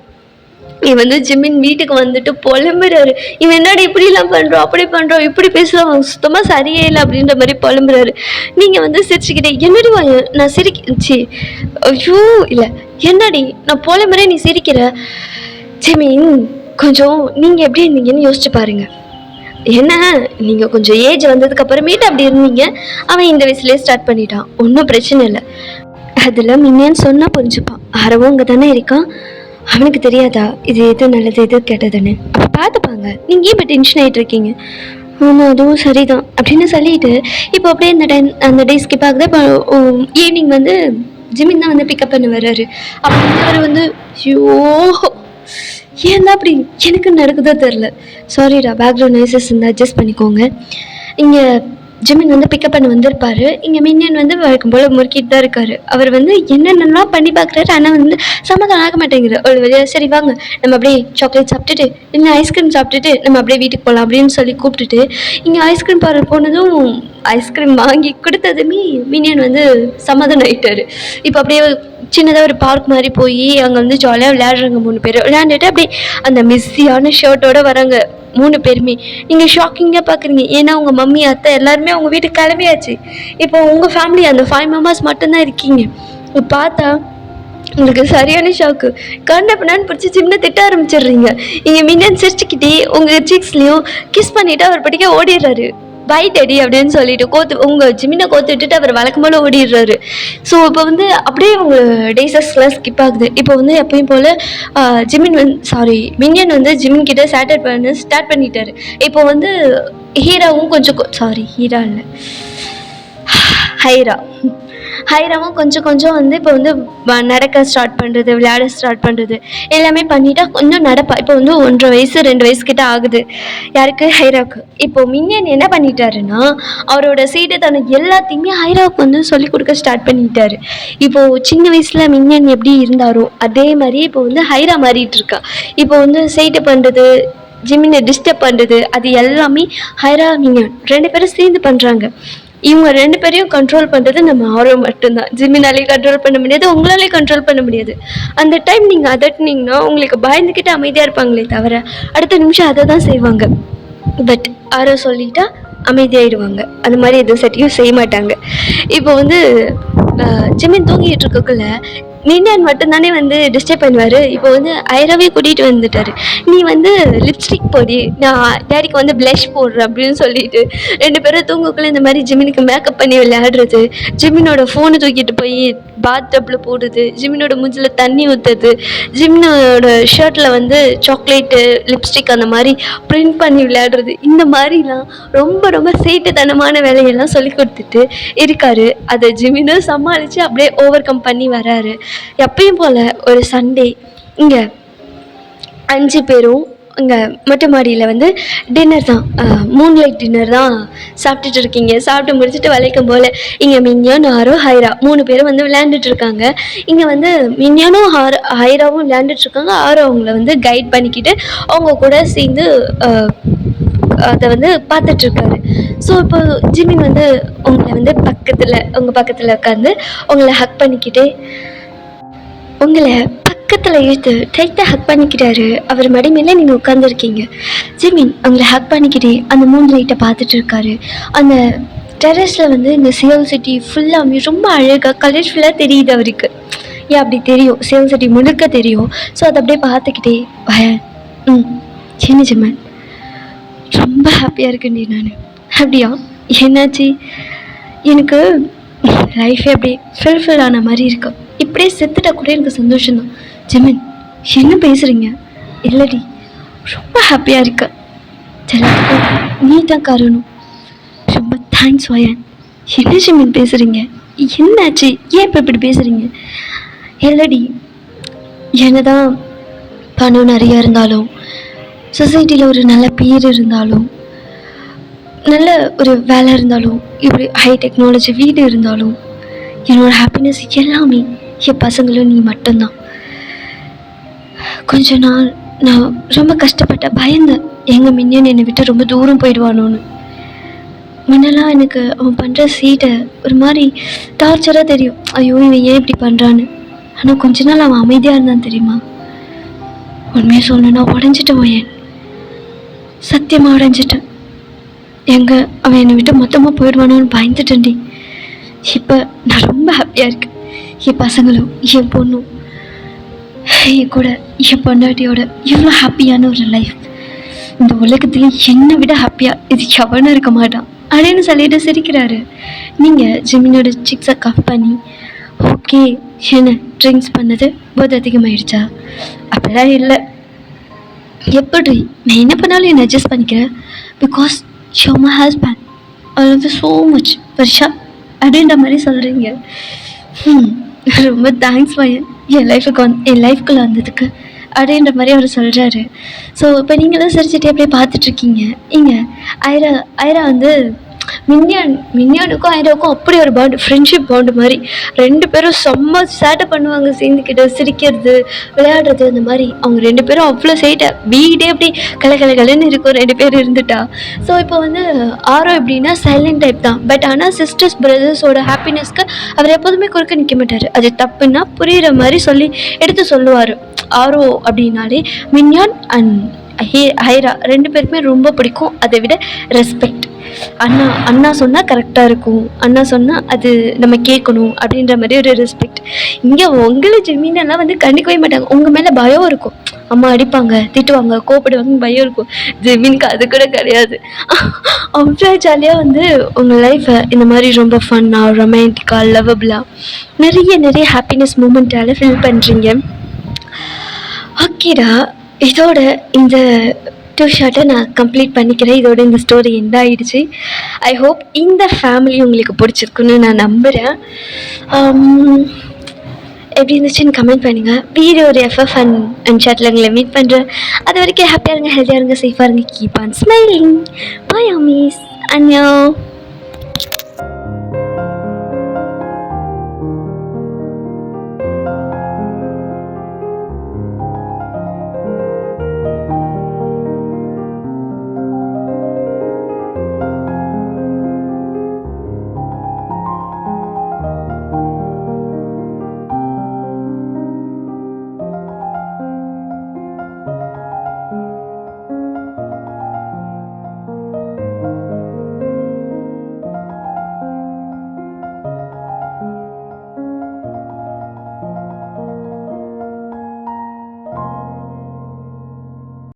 இவன் வந்து ஜிமின் வீட்டுக்கு வந்துட்டு புலம்புறாரு. இவன் என்னடா இப்படிலாம் பண்ணுறோம், அப்படி பண்ணுறோம், இப்படி பேசுகிறோம், அவன் சுத்தமாக சரியே இல்லை அப்படின்ற மாதிரி புலம்புறாரு. நீங்கள் வந்து சிரிச்சுக்கிட்டே, என்னடி நான் சிரிச்சி, ஐயோ இல்லை என்னடி நான் புலம்புறேன், நீ சிரிக்கிற. ஜிமின் கொஞ்சம் நீங்கள் எப்படி இருந்தீங்கன்னு யோசிச்சு பாருங்க. என்ன நீங்கள் கொஞ்சம் ஏஜ் வந்ததுக்கு அப்புறமேட்டு அப்படி இருந்தீங்க, அவன் இந்த வயசுலேயே ஸ்டார்ட் பண்ணிட்டான், ஒன்றும் பிரச்சனை இல்லை. அதில் மின்னேன்னு சொன்னால் புரிஞ்சுப்பான். ஆரவும் அங்கே தானே இருக்கான், அவனுக்கு தெரியாதா இது எது நல்லது எது கெட்டதுன்னு? அப்போ பார்த்துப்பாங்க. நீங்கள் ஏன் இப்போ டென்ஷன் ஆகிட்டு இருக்கீங்க? ஆமாம், அதுவும் சரிதான் அப்படின்னு சொல்லிட்டு இப்போ அப்படியே அந்த டே ஸ்கிப் ஆகுது. இப்போ ஈவினிங் வந்து ஜிமின் தான் வந்து பிக்கப் பண்ண வர்றாரு. அப்போ வந்து அவர் வந்து ஐயோ ஏன் தான் அப்படி எனக்கு நடக்குதோ தெரில. சாரிடா, பேக்ரவுண்ட் நாய்ஸஸ் இருந்தால் அட்ஜஸ்ட் பண்ணிக்கோங்க. இங்கே ஜிமின் வந்து பிக்கப் பண்ண வந்திருப்பாரு. இங்கே மின்னியன் வந்து வழக்கம் போல் முறுக்கிட்டு தான் இருக்காரு. அவர் வந்து என்னென்னலாம் பண்ணி பார்க்குறாரு, ஆனால் வந்து சமாதானம் ஆக மாட்டேங்குது. ஒரு வழியா சரி வாங்க நம்ம அப்படியே சாக்லேட் சாப்பிட்டுட்டு இல்லை ஐஸ்கிரீம் சாப்பிட்டுட்டு நம்ம அப்படியே வீட்டுக்கு போகலாம் அப்படின்னு சொல்லி கூப்பிட்டுட்டு இங்கே ஐஸ்கிரீம் பார்லர் போனதும் ஐஸ்கிரீம் வாங்கி கொடுத்ததுமே மின்னியன் வந்து சமாதானம் ஆகிட்டாரு. இப்போ அப்படியே சின்னதாக ஒரு பார்க் மாதிரி போய் அங்கே வந்து ஜாலியாக விளையாடுறாங்க 3 பேர். விளையாண்டுட்டு அப்படியே அந்த மிஸ்ஸியான ஷர்ட்டோடு வராங்க 3 பேருமே. நீங்கள் ஷாக்கிங்காக பார்க்குறீங்க, ஏன்னா உங்கள் மம்மி அத்தை எல்லாருமே அவங்க வீட்டுக்கு கிளம்பியாச்சு. இப்போ உங்கள் ஃபேமிலி அந்த 5 மெம்பர்ஸ் மட்டும்தான் இருக்கீங்க. பார்த்தா உங்களுக்கு சரியான ஷாக்கு. கண்ணை பண்ணான்னு பிடிச்சி சின்ன திட்ட ஆரம்பிச்சிடுறீங்க. இங்கே மின்னன் சிரிச்சுக்கிட்டே உங்கள் சீக்ஸ்லேயும் கிஸ் பண்ணிவிட்டு அவர் படிக்க ஓடிடுறாரு. பை டெடி அப்படின்னு சொல்லிட்டு உங்கள் ஜிமினை கோத்து விட்டுட்டு அவர் வழக்கம் போல் ஓடிடுறாரு. ஸோ இப்போ வந்து அப்படியே உங்கள் டேஸஸ்லாம் ஸ்கிப் ஆகுது. இப்போ வந்து எப்பயும் போல் மின்னியன் வந்து ஜிமின் கிட்ட ஸ்டார்ட் பண்ணிட்டாரு. இப்போ வந்து ஹீராவும் ஹீரா இல்லை ஹைராவும் கொஞ்சம் வந்து இப்போ வந்து நடக்க ஸ்டார்ட் பண்ணுறது, விளையாட ஸ்டார்ட் பண்ணுறது எல்லாமே பண்ணிட்டா கொஞ்சம் நடப்பா. இப்போ வந்து 1.5 வயசு 2 வயசு கிட்ட ஆகுது. யாருக்கு? ஹைராவுக்கு. இப்போ மின்னியன் என்ன பண்ணிட்டாருன்னா அவரோட சீடத்தனம் எல்லாத்தையுமே ஹைராவுக்கு வந்து சொல்லிக் கொடுக்க ஸ்டார்ட் பண்ணிட்டாரு. இப்போது சின்ன வயசில் மின்னியன் எப்படி இருந்தாரோ அதே மாதிரி இப்போ வந்து ஹைரா மாறிட்டு இருக்கா. இப்போ வந்து சேட்டை பண்ணுறது, ஜிமினை டிஸ்டர்ப் பண்ணுறது, அது எல்லாமே ஹைரா மின்னியன் 2 பேரும் சேர்ந்து பண்ணுறாங்க. இவங்க 2 பேரையும் கண்ட்ரோல் பண்ணுறது நம்ம ஆர்வம் மட்டும்தான். ஜிமினாலேயும் கண்ட்ரோல் பண்ண முடியாது, உங்களாலேயும் கண்ட்ரோல் பண்ண முடியாது. அந்த டைம் நீங்கள் அதட்டினீங்கன்னா உங்களுக்கு பயந்துக்கிட்டு அமைதியாக இருப்பாங்களே தவிர அடுத்த நிமிஷம் அதை தான் செய்வாங்க. பட் ஆரோ சொல்லிட்டா அமைதியாகிடுவாங்க. அந்த மாதிரி எதுவும் சட்டியும் செய்ய மாட்டாங்க. இப்போ வந்து ஜிமின் தூங்கிட்டு இருக்கக்குள்ள மின்னியன் மட்டும்தானே வந்து டிஸ்டர்ப் பண்ணுவார். இப்போ வந்து ஐராவே கூட்டிகிட்டு வந்துட்டார். நீ வந்து லிப்ஸ்டிக் போடி, நான் டேடிக்கு வந்து ப்ளஷ் போடுறேன் அப்படின்னு சொல்லிட்டு 2 பேரும் தூங்கக்குள்ளே இந்த மாதிரி ஜிமினுக்கு மேக்கப் பண்ணி விளையாடுறது, ஜிமினோட ஃபோனை தூக்கிட்டு போய் பாத் டப்பில் போடுறது, ஜிமினோட மூஞ்சில் தண்ணி ஊற்றுறது, ஜிமினோட ஷர்ட்டில் வந்து சாக்லேட்டு லிப்ஸ்டிக் அந்த மாதிரி பிரிண்ட் பண்ணி விளையாடுறது, இந்த மாதிரிலாம் ரொம்ப ரொம்ப சேட்டுத்தனமான வேலையெல்லாம் சொல்லி கொடுத்துட்டு இருக்காரு. அதை ஜிமினும் சமாளித்து அப்படியே ஓவர் கம் பண்ணி வராரு. எப்பயும் போல் ஒரு சண்டே இங்கே 5 பேரும் இங்கே மொட்டை மாடியில் வந்து டின்னர் தான், மூன்லைட் டின்னர் தான் சாப்பிட்டுட்டு இருக்கீங்க. சாப்பிட்டு முடிச்சுட்டு வளைக்கும் போல் இங்கே மின்னியன், ஆரோ, ஹைரா 3 பேரும் வந்து விளையாண்டுட்டு இருக்காங்க. இங்கே வந்து மின்னியனும் ஹைராவும் விளையாண்டுட்டு இருக்காங்க. ஆரோ அவங்கள வந்து கைட் பண்ணிக்கிட்டு அவங்க கூட சேர்ந்து அதை வந்து பார்த்துட்ருக்காரு. ஸோ இப்போ ஜிமின் வந்து உங்களை வந்து உங்கள் பக்கத்தில் உட்காந்து உங்களை ஹக் பண்ணிக்கிட்டே உங்களை பக்கத்தில் இழுத்து டைட்டாக ஹக் பண்ணிக்கிறாரு. அவர் மடி மேலே நீங்கள் உட்காந்துருக்கீங்க. ஜிமின் அவங்கள ஹக் பண்ணிக்கிட்டே அந்த மூன்லைட்டை பார்த்துட்டு இருக்காரு. அந்த டெரஸில் வந்து இந்த சியோல் சிட்டி ஃபுல்லாக ரொம்ப அழகாக கலர்ஃபுல்லாக தெரியுது அவருக்கு. ஏன் அப்படி தெரியும், சியோல் சிட்டி முழுக்க தெரியும். ஸோ அதை அப்படியே பார்த்துக்கிட்டே சின்ன ஜிமன் ரொம்ப ஹாப்பியாக இருக்கேன்டி நான். அப்படியா, என்னாச்சு? எனக்கு லைஃபே அப்படியே ஃபுல்ஃபில் ஆன மாதிரி இருக்கும். இப்படியே செத்துட்டா கூட எனக்கு சந்தோஷம்தான். ஜிமின் என்ன பேசுகிறீங்க? இல்லடி, ரொம்ப ஹாப்பியாக இருக்க. நீ தான் காரணம். ரொம்ப தேங்க்ஸ் வயன். என்ன ஜிமின் பேசுகிறீங்க? என்னாச்சு? ஏன் இப்போ இப்படி பேசுகிறீங்க? இல்லடி, என்னதான் பணம் நிறையா இருந்தாலும், சொசைட்டியில் ஒரு நல்ல பேர் இருந்தாலும், நல்ல ஒரு வேலை இருந்தாலும், இப்படி ஹை டெக்னாலஜி வீடு இருந்தாலும், என்னோடய ஹாப்பினஸ் எல்லாமே என் பசங்களும் நீ மட்டும்தான். கொஞ்ச நாள் நான் ரொம்ப கஷ்டப்பட்டேன், பயந்தேன் எங்கள் மின்னியன் என்னை விட்டு ரொம்ப தூரம் போயிடுவானோன்னு. முன்னெல்லாம் எனக்கு அவன் பண்ணுற சீட்டை ஒரு மாதிரி டார்ச்சராக தெரியும். ஐயோ இவன் ஏன் இப்படி பண்ணுறான்னு. ஆனால் கொஞ்ச நாள் அவன் அமைதியாக இருந்தான் தெரியுமா? உண்மையாக சொல்லணுன்னா உடஞ்சிட்டேன் வயன், சத்தியமாக உடஞ்சிட்டேன். அவன் என்னை விட்டு மொத்தமாக போயிடுவானோன்னு பயந்துட்டேன்டி. இப்போ நான் ரொம்ப ஹாப்பியாக இருக்கேன். என் பசங்களும் என் பொண்ணும் என் கூட என் பொண்டாட்டியோட இவ்வளோ ஹாப்பியான ஒரு லைஃப் இந்த உலகத்துல என்னை விட ஹாப்பியாக இது எவனும் இருக்க மாட்டான் அப்படின்னு சொல்லிட்டு சிரிக்கிறாரு. நீங்கள் ஜிமினோட சிக்ஸை கஃப் பண்ணி ஓகே என்ன ட்ரிங்க்ஸ் பண்ணது போது அதிகமாகிடுச்சா? அப்படிலாம் இல்லை. எப்படி நான் என்ன பண்ணாலும் என்னை அட்ஜஸ்ட் பண்ணிக்கிறேன். Because show my husband I love you so much Varsha அப்படின்ற மாதிரி சொல்கிறீங்க. ரொம்ப தேங்க்ஸ் பையன் என் லைஃப்குள்ளே வந்ததுக்கு அப்படின்ற மாதிரி அவர் சொல்கிறாரு. ஸோ இப்போ நீங்களும் சிரிச்சுட்டு அப்படியே பார்த்துட்ருக்கீங்க. இங்கே ஐரா ஐரா வந்து மின்யானுக்கும் ஐராவுக்கும் அப்படி ஒரு பாண்டு, ஃப்ரெண்ட்ஷிப் பாண்டு மாதிரி. ரெண்டு பேரும் செம்ம சேட்டை பண்ணுவாங்க, சேர்ந்துக்கிட்டு சிரிக்கிறது விளையாடுறது அந்த மாதிரி. அவங்க ரெண்டு பேரும் அவ்வளோ சேட்டை, வீடே அப்படி கலன்னு இருக்கும் ரெண்டு பேர் இருந்துட்டா. ஸோ இப்போ வந்து ஆரோ எப்படின்னா சைலண்ட் டைப் தான். பட் ஆனால் சிஸ்டர்ஸ் பிரதர்ஸோட ஹாப்பினஸ்க்கு அவர் எப்போதுமே குறுக்க நிற்க மாட்டார். அது தப்புன்னா புரிகிற மாதிரி எடுத்து சொல்லுவார். ஆரோ அப்படின்னாலே மின்யான் அண்ட் ஹைரா ரெண்டு பேருக்குமே ரொம்ப பிடிக்கும். அதை விட ரெஸ்பெக்ட். அண்ணா சொன்னால் கரெக்டாக இருக்கும், அண்ணா சொன்னால் அது நம்ம கேட்கணும் அப்படின்ற மாதிரி ஒரு ரெஸ்பெக்ட். இங்கே உங்களை ஜெமீனெல்லாம் வந்து கண்டுக்கவே மாட்டாங்க. உங்கள் மேலே பயம் இருக்கும், அம்மா அடிப்பாங்க திட்டுவாங்க கோப்படுவாங்க பயம் இருக்கும். ஜெமீனுக்கு அது கூட கிடையாது. அவ்வளோ ஜாலியாக வந்து உங்கள் லைஃப்பை இந்த மாதிரி ரொம்ப ஃபன்னாக ரொமான்டிக்காக லவ்வபிளாக நிறைய ஹாப்பினஸ் மூமெண்ட்டால் ஃபில் பண்ணுறீங்க. ஓகேடா, இதோட இந்த 2 ஷார்ட்டை நான் கம்ப்ளீட் பண்ணிக்கிறேன். இதோட இந்த ஸ்டோரி எண்ட் ஆகிடுச்சு. ஐ ஹோப் இந்த ஃபேமிலி உங்களுக்கு பிடிச்சிருக்குன்னு நான் நம்புகிறேன். எப்படி இருந்துச்சுன்னு கமெண்ட் பண்ணுங்கள். வீடியோ ஒரு எஃப்எஃப் அண்ட் ஷார்ட்டில் உங்களை மீட் பண்ணுறேன். அது வரைக்கும் ஹாப்பியாக இருங்க, ஹெல்த்தியாக இருங்க, சேஃபாக இருங்க. Keep on smiling. Bye Amish. அன்யோ.